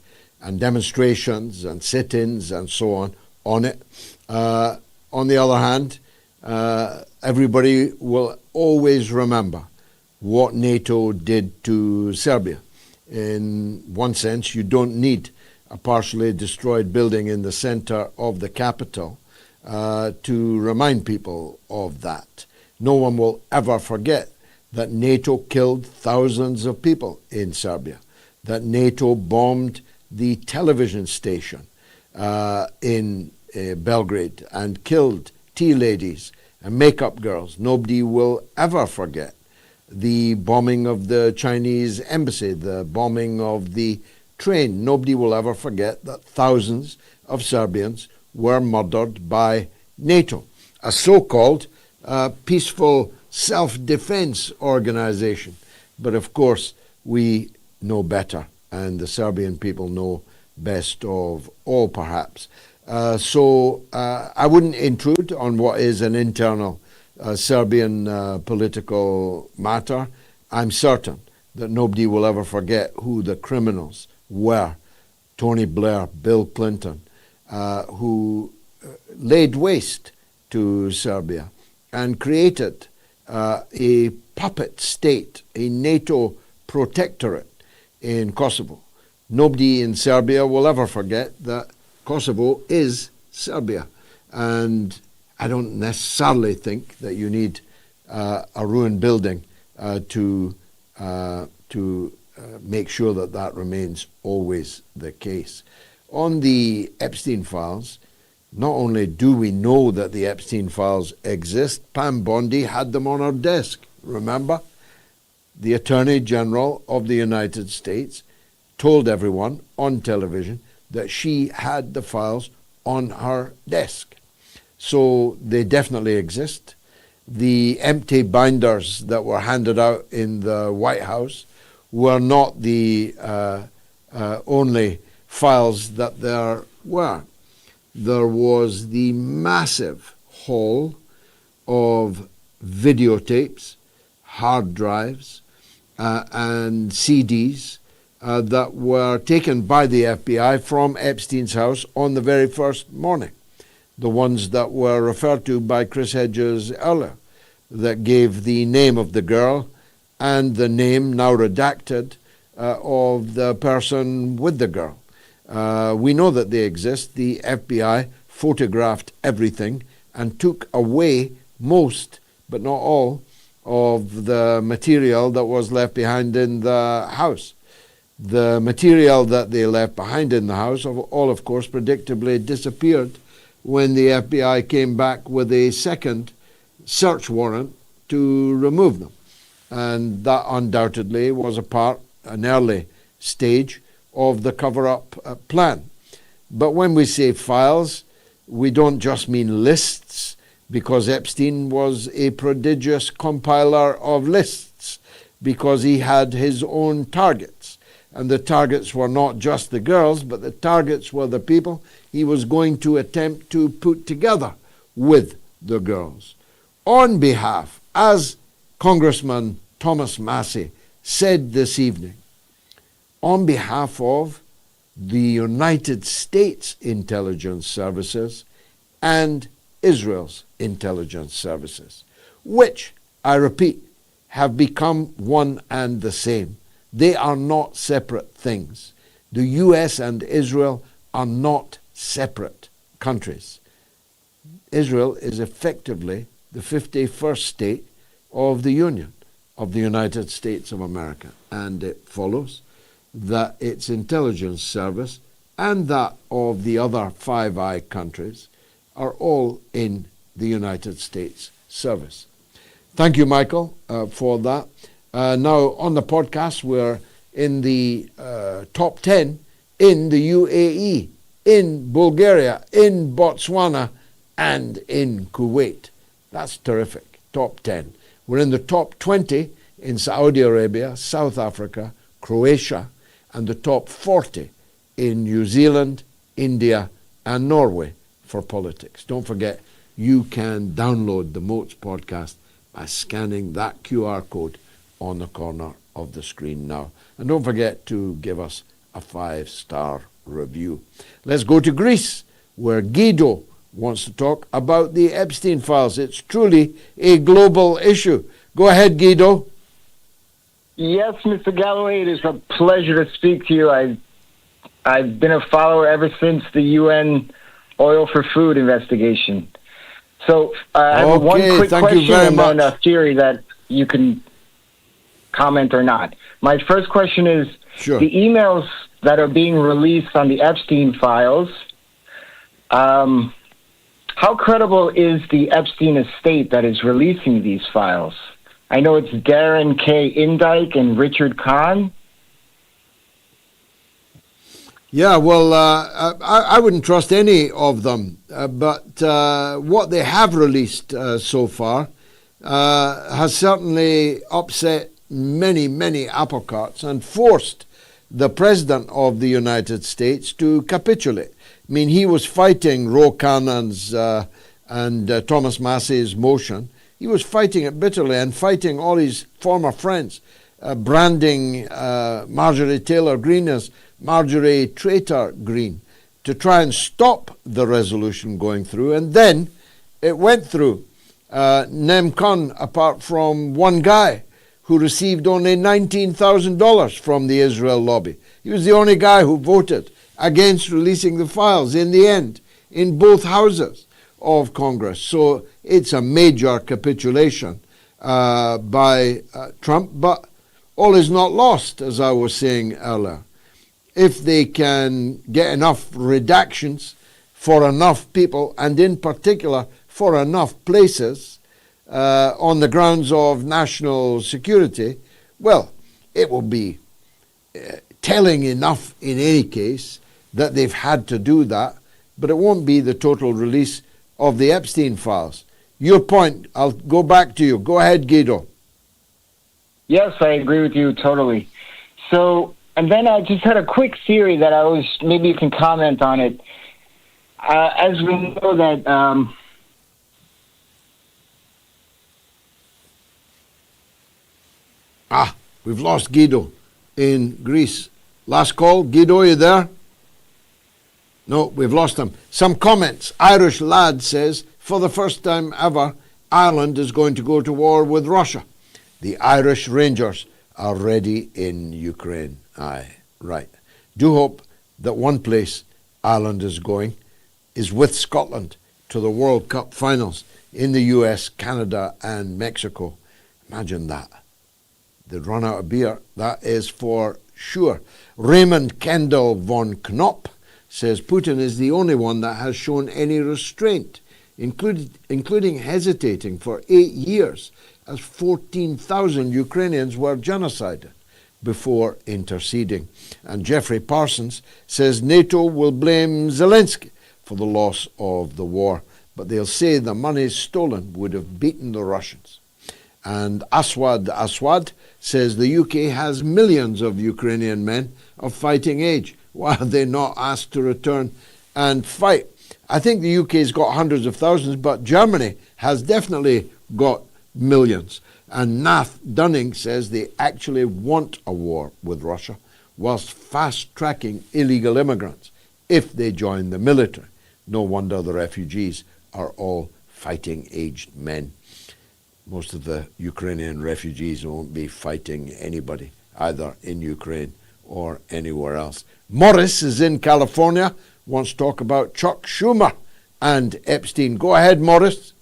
demonstrations and sit-ins and so on it. On the other hand, everybody will always remember what NATO did to Serbia. In one sense, you don't need a partially destroyed building in the center of the capital to remind people of that. No one will ever forget that NATO killed thousands of people in Serbia, that NATO bombed the television station in Belgrade and killed tea ladies and makeup girls. Nobody will ever forget the bombing of the Chinese embassy, the bombing of the train. Nobody will ever forget that thousands of Serbians were murdered by NATO, a so-called peaceful self-defense organization. But of course, we know better, and the Serbian people know best of all, perhaps. So I wouldn't intrude on what is an internal Serbian political matter. I'm certain that nobody will ever forget who the criminals were. Tony Blair, Bill Clinton, who laid waste to Serbia and created a puppet state, a NATO protectorate in Kosovo. Nobody in Serbia will ever forget that Kosovo is Serbia. And I don't necessarily think that you need a ruined building to make sure that that remains always the case. On the Epstein files, not only do we know that the Epstein files exist, Pam Bondi had them on her desk. Remember? The Attorney General of the United States told everyone on television that she had the files on her desk. So they definitely exist. The empty binders that were handed out in the White House were not the only files that there were. There was the massive haul of videotapes, hard drives, and CDs that were taken by the FBI from Epstein's house on the very first morning. The ones that were referred to by Chris Hedges earlier, that gave the name of the girl and the name, now redacted, of the person with the girl. We know that they exist. The FBI photographed everything and took away most, but not all, of the material that was left behind in the house. The material that they left behind in the house, all of course, predictably disappeared when the FBI came back with a second search warrant to remove them. And that undoubtedly was an early stage of the cover-up plan. But when we say files, we don't just mean lists, because Epstein was a prodigious compiler of lists, because he had his own targets. And the targets were not just the girls, but the targets were the people he was going to attempt to put together with the girls. On behalf, as Congressman Thomas Massie said this evening, on behalf of the United States intelligence services and Israel's intelligence services, which, I repeat, have become one and the same. They are not separate things. The US and Israel are not separate countries. Israel is effectively the 51st state of the Union of the United States of America, and it follows that its intelligence service and that of the other Five Eyes countries are all in the United States service. Thank you, Michael, for that. Now, on the podcast, we're in the top 10 in the UAE, in Bulgaria, in Botswana, and in Kuwait. That's terrific, top 10. We're in the top 20 in Saudi Arabia, South Africa, Croatia, and the top 40 in New Zealand, India, and Norway for politics. Don't forget, you can download the MOATS podcast by scanning that QR code on the corner of the screen now. And don't forget to give us a 5-star review. Let's go to Greece, where Guido wants to talk about the Epstein files. It's truly a global issue. Go ahead, Guido. Yes, Mr. Galloway, it is a pleasure to speak to you. I've been a follower ever since the UN oil for food investigation. So I have one quick question and then a theory that you can comment or not. My first question is, the emails that are being released on the Epstein files, how credible is the Epstein estate that is releasing these files? I know it's Darren K. Indike and Richard Kahn. Yeah, well, I wouldn't trust any of them, but what they have released so far has certainly upset many, many apple carts and forced the President of the United States to capitulate. I mean, he was fighting Ro Khanna's and Thomas Massey's motion. He was fighting it bitterly and fighting all his former friends, branding Marjorie Taylor Greene as Marjorie Traitor Greene, to try and stop the resolution going through. And then it went through. Nem Khan, apart from one guy who received only $19,000 from the Israel lobby. He was the only guy who voted against releasing the files in the end, in both houses of Congress. So it's a major capitulation by Trump, but all is not lost, as I was saying earlier. If they can get enough redactions for enough people, and in particular for enough places on the grounds of national security, well, it will be telling enough in any case that they've had to do that, but it won't be the total release of the Epstein files. Your point, I'll go back to you. Go ahead, Guido. Yes, I agree with you totally. So, and then I just had a quick theory that maybe you can comment on it. As we know that we've lost Guido in Greece. Last call, Guido, are you there? No, we've lost him. Some comments. Irish Lad says, for the first time ever, Ireland is going to go to war with Russia. The Irish Rangers are ready in Ukraine. Aye, right. Do hope that one place Ireland is going is with Scotland to the World Cup finals in the US, Canada, and Mexico. Imagine that. They'd run out of beer. That is for sure. Raymond Kendall von Knopp says Putin is the only one that has shown any restraint, including hesitating for 8 years as 14,000 Ukrainians were genocided before interceding. And Jeffrey Parsons says NATO will blame Zelensky for the loss of the war, but they'll say the money stolen would have beaten the Russians. And Aswad says the UK has millions of Ukrainian men of fighting age. Why are they not asked to return and fight? I think the UK's got hundreds of thousands, but Germany has definitely got millions. And Nath Dunning says they actually want a war with Russia, whilst fast-tracking illegal immigrants if they join the military. No wonder the refugees are all fighting-aged men. Most of the Ukrainian refugees won't be fighting anybody, either in Ukraine or anywhere else. Morris is in California, wants to talk about Chuck Schumer and Epstein. Go ahead, Morris.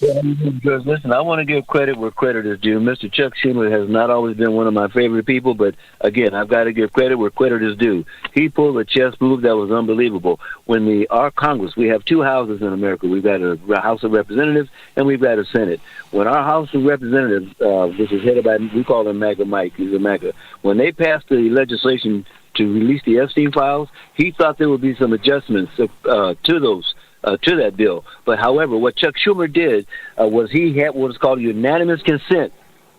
Listen, I want to give credit where credit is due. Mr. Chuck Schumer has not always been one of my favorite people, but again, I've got to give credit where credit is due. He pulled a chess move that was unbelievable. When our Congress, we have two houses in America. We've got a House of Representatives and we've got a Senate. When our House of Representatives, which is headed by, we call him MAGA Mike, he's a MAGA, when they passed the legislation to release the Epstein files, he thought there would be some adjustments to that bill. But however, what Chuck Schumer did was he had what is called unanimous consent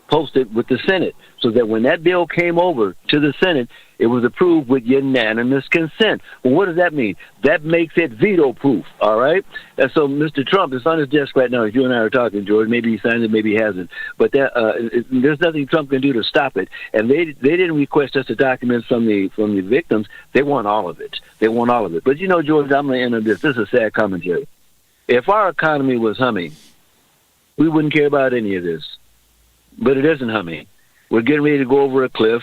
posted with the Senate, so that when that bill came over to the Senate, it was approved with unanimous consent. Well, what does that mean? That makes it veto-proof, all right? And so Mr. Trump is on his desk right now, as you and I are talking, George. Maybe he signed it, maybe he hasn't. But there's nothing Trump can do to stop it. And they didn't request us to document from the victims. They want all of it. They want all of it. But, you know, George, I'm going to end on this. This is a sad commentary. If our economy was humming, we wouldn't care about any of this. But it isn't humming. We're getting ready to go over a cliff.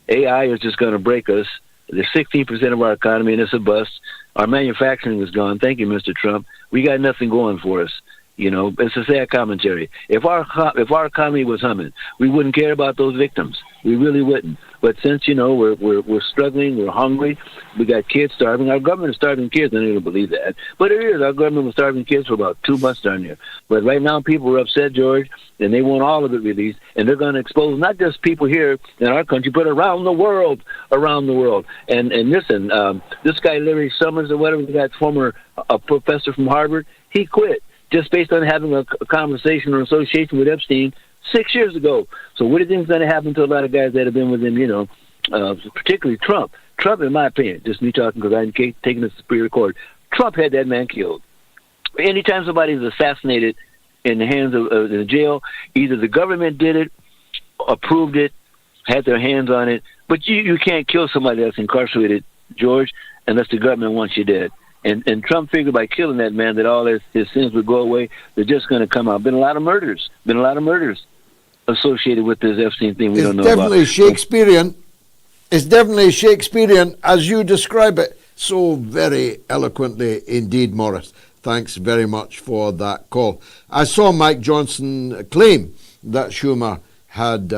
AI is just going to break us. There's 16% of our economy, and it's a bust. Our manufacturing is gone. Thank you, Mr. Trump. We got nothing going for us. You know, it's a sad commentary. If our economy was humming, we wouldn't care about those victims. We really wouldn't. But since, you know, we're struggling, we're hungry, we got kids starving. Our government is starving kids. I don't believe that. But it is. Our government was starving kids for about 2 months down there. But right now people are upset, George, and they want all of it released. And they're going to expose not just people here in our country, but around the world. And listen, this guy, Larry Summers or whatever, that former professor from Harvard, he quit just based on having a conversation or association with Epstein 6 years ago. So what do you think is going to happen to a lot of guys that have been with him, you know, particularly Trump? Trump, in my opinion, just me talking because I'm taking this to pre-record, Trump had that man killed. Anytime somebody is assassinated in the hands of the jail, either the government did it, approved it, had their hands on it, but you can't kill somebody that's incarcerated, George, unless the government wants you dead. And Trump figured by killing that man that all his sins would go away. They're just going to come out. Been a lot of murders associated with this Epstein thing we don't know about. It's definitely Shakespearean as you describe it so very eloquently indeed, Morris. Thanks very much for that call. I saw Mike Johnson claim that Schumer had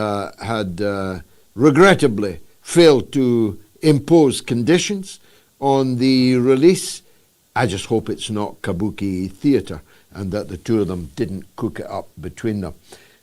regrettably failed to impose conditions on the release. I just hope it's not kabuki theatre and that the two of them didn't cook it up between them,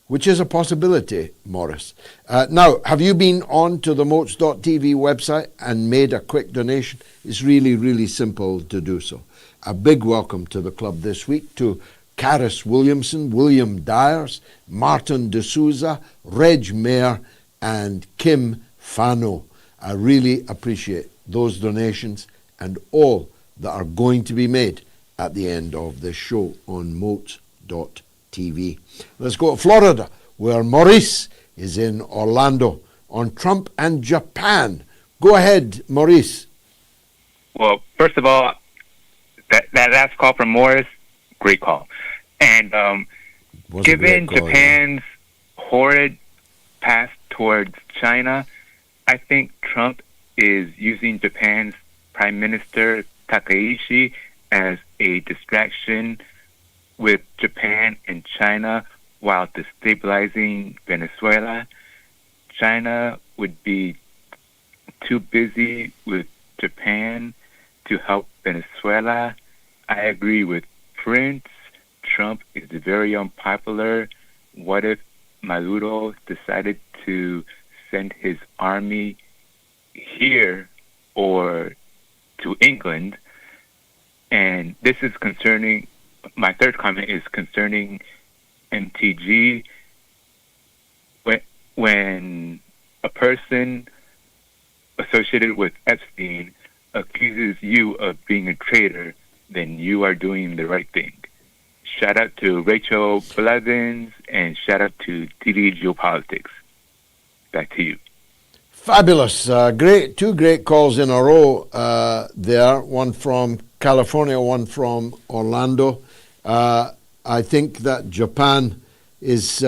which is a possibility, Morris. Now, have you been on to the MOATS.tv website and made a quick donation? It's really, really simple to do so. A big welcome to the club this week to Caris Williamson, William Dyers, Martin D'Souza, Reg Mayer, and Kim Fano. I really appreciate those donations and all that are going to be made at the end of this show on MOATS.tv. Let's go to Florida, where Maurice is in Orlando on Trump and Japan. Go ahead, Maurice. Well, first of all, that last call from Morris, great call. And given Japan's horrid path towards China, I think Trump is using Japan's Prime Minister Takaishi as a distraction with Japan and China while destabilizing Venezuela. China would be too busy with Japan to help Venezuela. I agree with Prince. Trump is very unpopular. What if Maduro decided to send his army here or to England? And this is concerning, my third comment is concerning MTG. When a person associated with Epstein accuses you of being a traitor, then you are doing the right thing. Shout out to Rachel Blevins and shout out to TD Geopolitics. Back to you. Fabulous. Two great calls in a row there. One from California, one from Orlando. I think that Japan is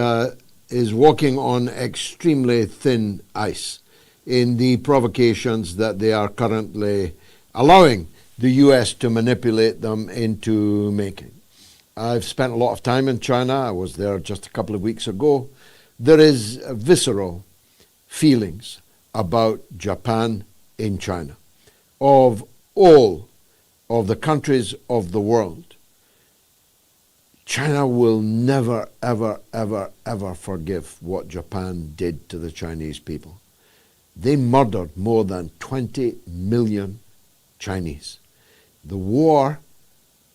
walking on extremely thin ice in the provocations that they are currently allowing the U.S. to manipulate them into making. I've spent a lot of time in China. I was there just a couple of weeks ago. There is visceral feelings about Japan in China. Of all of the countries of the world, China will never, ever, ever, ever forgive what Japan did to the Chinese people. They murdered more than 20 million Chinese. The war,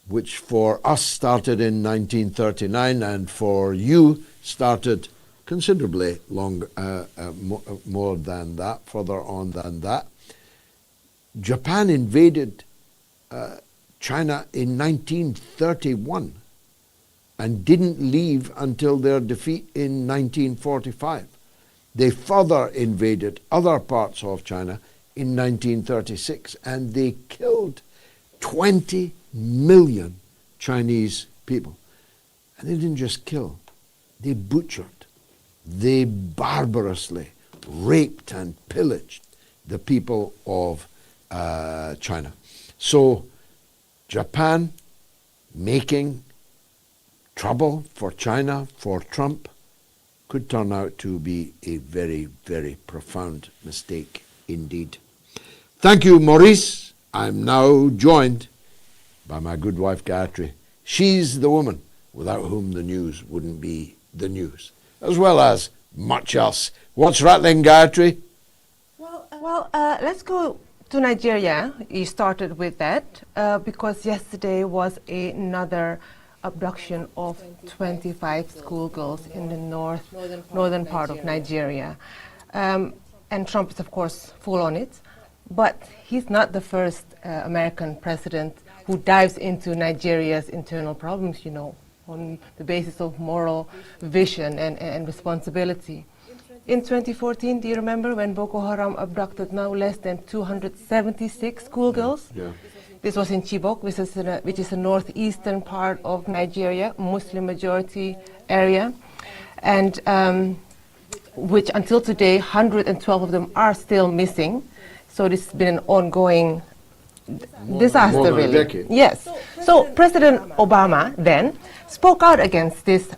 which for us started in 1939 and for you started considerably more than that, further on than that. Japan invaded China in 1931 and didn't leave until their defeat in 1945. They further invaded other parts of China in 1936 and they killed 20 million Chinese people. And they didn't just kill, they butchered. They barbarously raped and pillaged the people of China. So Japan making trouble for China, for Trump, could turn out to be a very, very profound mistake indeed. Thank you, Maurice. I'm now joined by my good wife, Gayatri. She's the woman without whom the news wouldn't be the news, as well as much else. What's rattling, Gayatri? Well, let's go to Nigeria. You started with that because yesterday was another abduction of 25 schoolgirls in the northern part of Nigeria. And Trump is, of course, full on it. But he's not the first American president who dives into Nigeria's internal problems, you know, on the basis of moral vision and responsibility. In 2014, do you remember when Boko Haram abducted no less than 276 schoolgirls? Yeah. This was in Chibok, which is a northeastern part of Nigeria, Muslim majority area, and which until today, 112 of them are still missing. So this has been an ongoing disaster, more than really. a decade. Yes. So President Obama then spoke out against this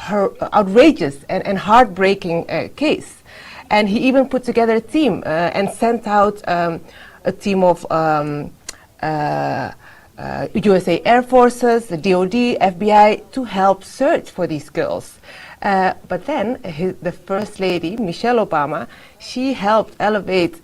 outrageous and heartbreaking case, and he even put together a team and sent out a team of USA Air Forces, the DoD, FBI to help search for these girls. But then the First Lady, Michelle Obama, she helped elevate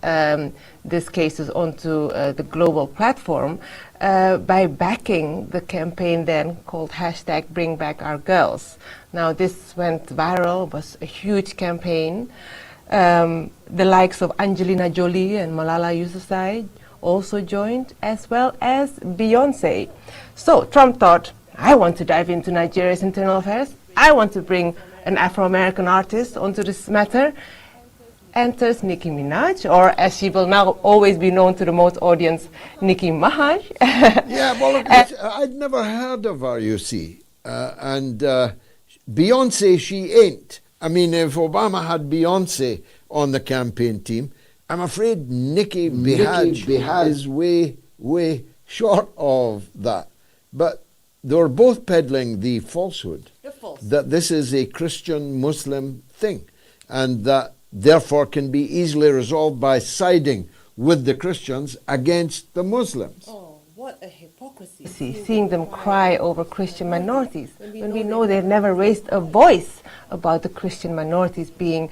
these cases onto the global platform by backing the campaign then called #BringBackOurGirls. Now this went viral, was a huge campaign. The likes of Angelina Jolie and Malala Yousafzai also joined, as well as Beyonce. So Trump thought, I want to dive into Nigeria's internal affairs. I want to bring an Afro-American artist onto this matter. Enters Nicki Minaj, or as she will now always be known to the most audience, Nicki Minaj. Yeah, well, look, I'd never heard of her, you see. And Beyonce, she ain't. I mean, if Obama had Beyonce on the campaign team, I'm afraid Nicki Minaj is way short of that. But they were both peddling the falsehood that this is a Christian-Muslim thing, and that therefore can be easily resolved by siding with the Christians against the Muslims. Oh, what a hypocrisy. Seeing them cry over Christian minorities when we know they've never raised a voice about the Christian minorities being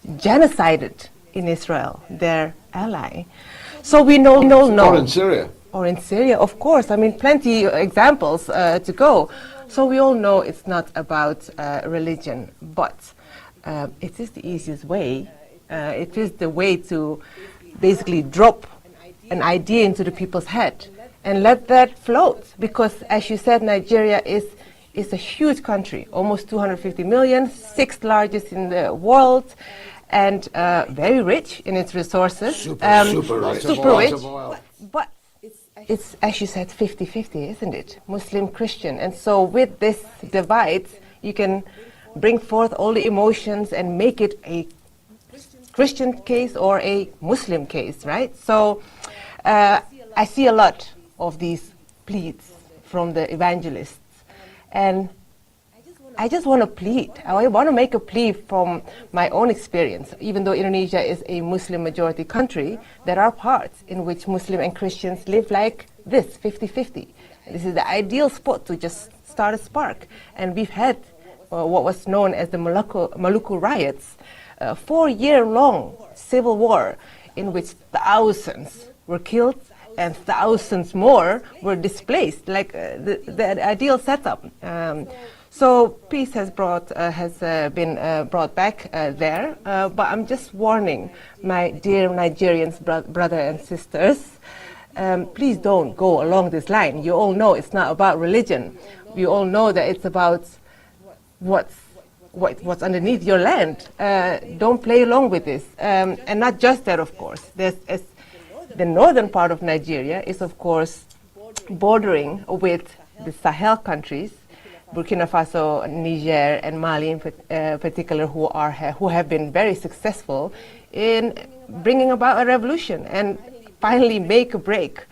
genocided in Israel, their ally. So we know. Or in Syria. Or in Syria, of course. I mean, plenty examples to go. So we all know it's not about religion, but it is the easiest way. It is the way to basically drop an idea into the people's head and let that float. Because, as you said, Nigeria is a huge country, almost 250 million, sixth largest in the world, and very rich in its resources. Super rich. But it's, as you said, 50-50, isn't it? Muslim-Christian. And so with this divide, you can bring forth all the emotions and make it a Christian case or a Muslim case, right? So I see a lot of these pleads from the evangelists. And I just want to plead. I want to make a plea from my own experience. Even though Indonesia is a Muslim majority country, there are parts in which Muslim and Christians live like this, 50-50. This is the ideal spot to just start a spark. And we've had what was known as the Maluku riots, a 4-year-long civil war in which thousands were killed and thousands more were displaced, like the ideal setup. So peace has been brought back there, but I'm just warning my dear Nigerians, brother and sisters, please don't go along this line. You all know it's not about religion. You all know that it's about what's underneath your land. Don't play along with this. And not just that, of course. The northern part of Nigeria is, of course, bordering with the Sahel countries, Burkina Faso, Niger, and Mali in particular, who have been very successful in bringing about a revolution and finally make a break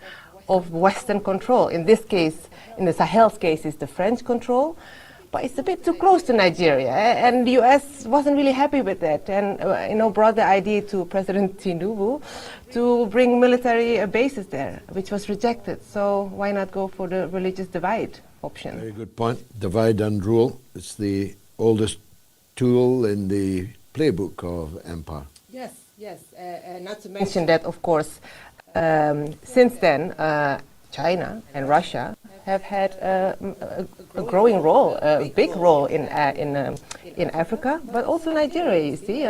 of Western control. In this case, in the Sahel's case, it's the French control, but it's a bit too close to Nigeria, and the U.S. wasn't really happy with that, and brought the idea to President Tinubu to bring military bases there, which was rejected. So why not go for the religious divide option? Very good point. Divide and rule. It's the oldest tool in the playbook of empire. Yes. Not to mention that, of course, since then, China and Russia have had a growing role, a big role in Africa, but also Nigeria. You see,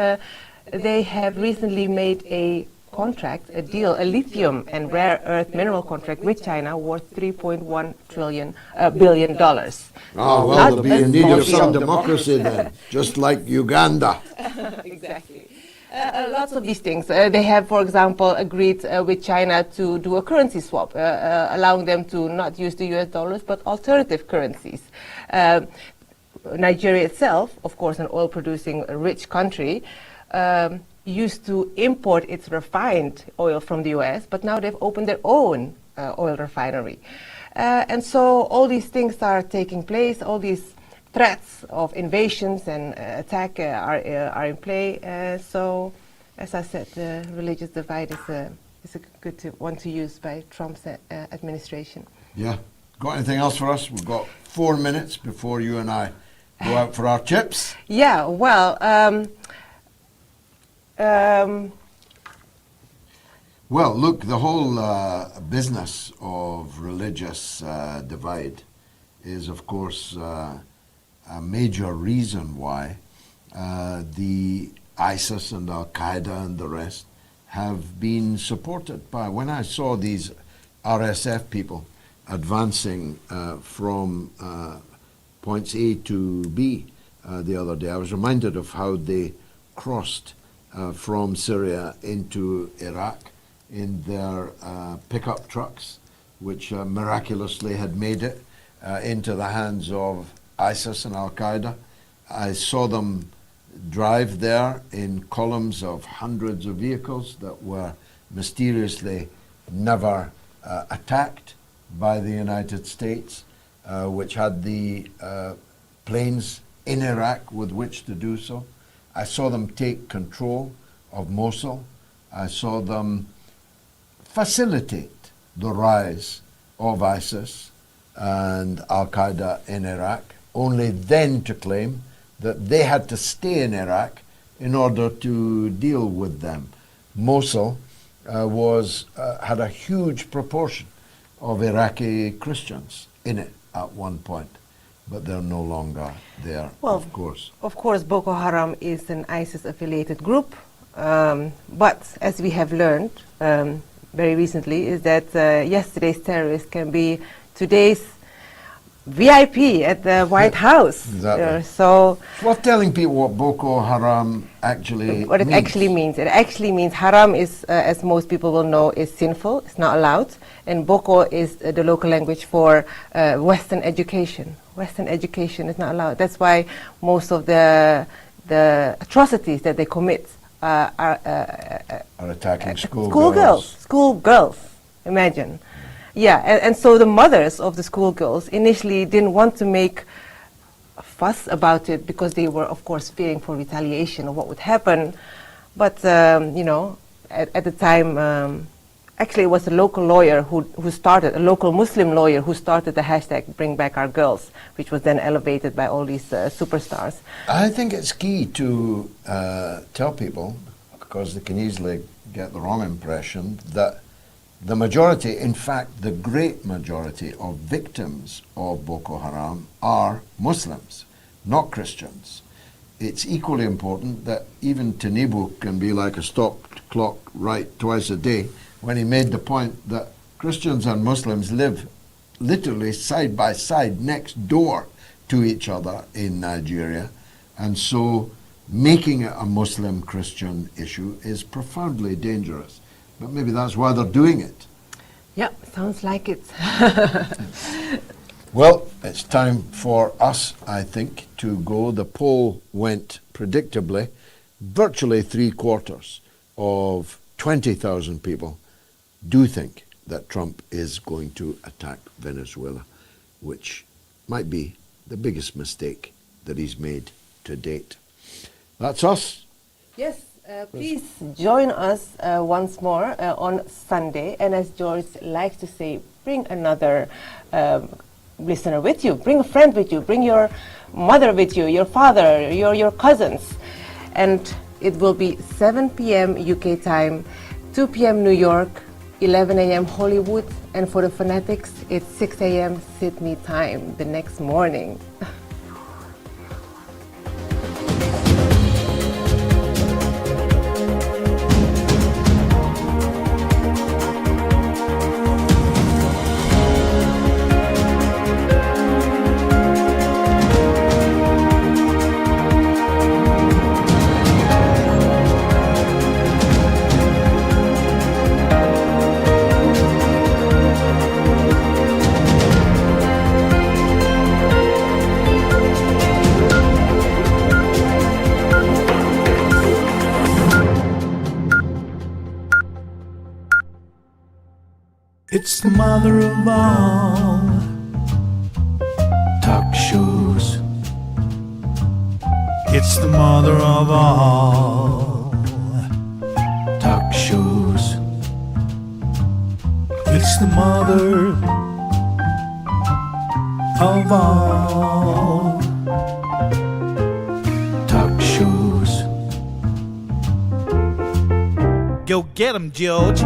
they have recently made a contract, a deal, a lithium and rare earth mineral contract with China worth $3.1 billion. Oh, well, they'll be in need of some democracy then, just like Uganda. Exactly. Lots of these things. They have, for example, agreed with China to do a currency swap, allowing them to not use the US dollars, but alternative currencies. Nigeria itself, of course, an oil-producing rich country, used to import its refined oil from the US, but now they've opened their own oil refinery. And so all these things are taking place, all these threats of invasions and attack are in play. So, as I said, the religious divide is a good one to use by Trump's administration. Yeah. Got anything else for us? We've got 4 minutes before you and I go out for our chips. Yeah, well, well, look, the whole business of religious divide is, of course, a major reason why the ISIS and Al-Qaeda and the rest have been supported by. When I saw these RSF people advancing from points A to B the other day, I was reminded of how they crossed from Syria into Iraq in their pickup trucks, which miraculously had made it into the hands of ISIS and Al-Qaeda. I saw them drive there in columns of hundreds of vehicles that were mysteriously never attacked by the United States, which had the planes in Iraq with which to do so. I saw them take control of Mosul. I saw them facilitate the rise of ISIS and Al-Qaeda in Iraq, only then to claim that they had to stay in Iraq in order to deal with them. Mosul had a huge proportion of Iraqi Christians in it at one point, but they're no longer there, of course. Of course, Boko Haram is an ISIS-affiliated group, but as we have learned very recently, is that yesterday's terrorist can be today's VIP at the White House. Exactly. So it's worth telling people what Boko Haram actually what it means. actually means. It actually means haram is, as most people will know, is sinful. It's not allowed. And Boko is the local language for Western education. Western education is not allowed. That's why most of the atrocities that they commit are attacking schoolgirls. Imagine. Yeah, and so the mothers of the schoolgirls initially didn't want to make a fuss about it because they were, of course, fearing for retaliation or what would happen. But, you know, at the time, actually it was a local lawyer who started, a local Muslim lawyer who started the hashtag Bring Back Our Girls, which was then elevated by all these superstars. I think it's key to tell people, because they can easily get the wrong impression, that the majority, in fact, the great majority of victims of Boko Haram are Muslims, not Christians. It's equally important that even Tinubu can be like a stopped clock right twice a day when he made the point that Christians and Muslims live literally side by side next door to each other in Nigeria. And so making it a Muslim-Christian issue is profoundly dangerous. But maybe that's why they're doing it. Yeah, sounds like it. Well, it's time for us, I think, to go. The poll went predictably. Virtually 3/4 of 20,000 people do think that Trump is going to attack Venezuela, which might be the biggest mistake that he's made to date. That's us. Yes. Please join us once more on Sunday, and as George likes to say, bring another listener with you, bring a friend with you, bring your mother with you, your father, your cousins, and it will be 7 p.m. UK time, 2 p.m. New York, 11 a.m. Hollywood, and for the fanatics, it's 6 a.m. Sydney time the next morning. It's the mother of all talk shows. It's the mother of all talk shows. It's the mother of all talk shows. Go get 'em, George.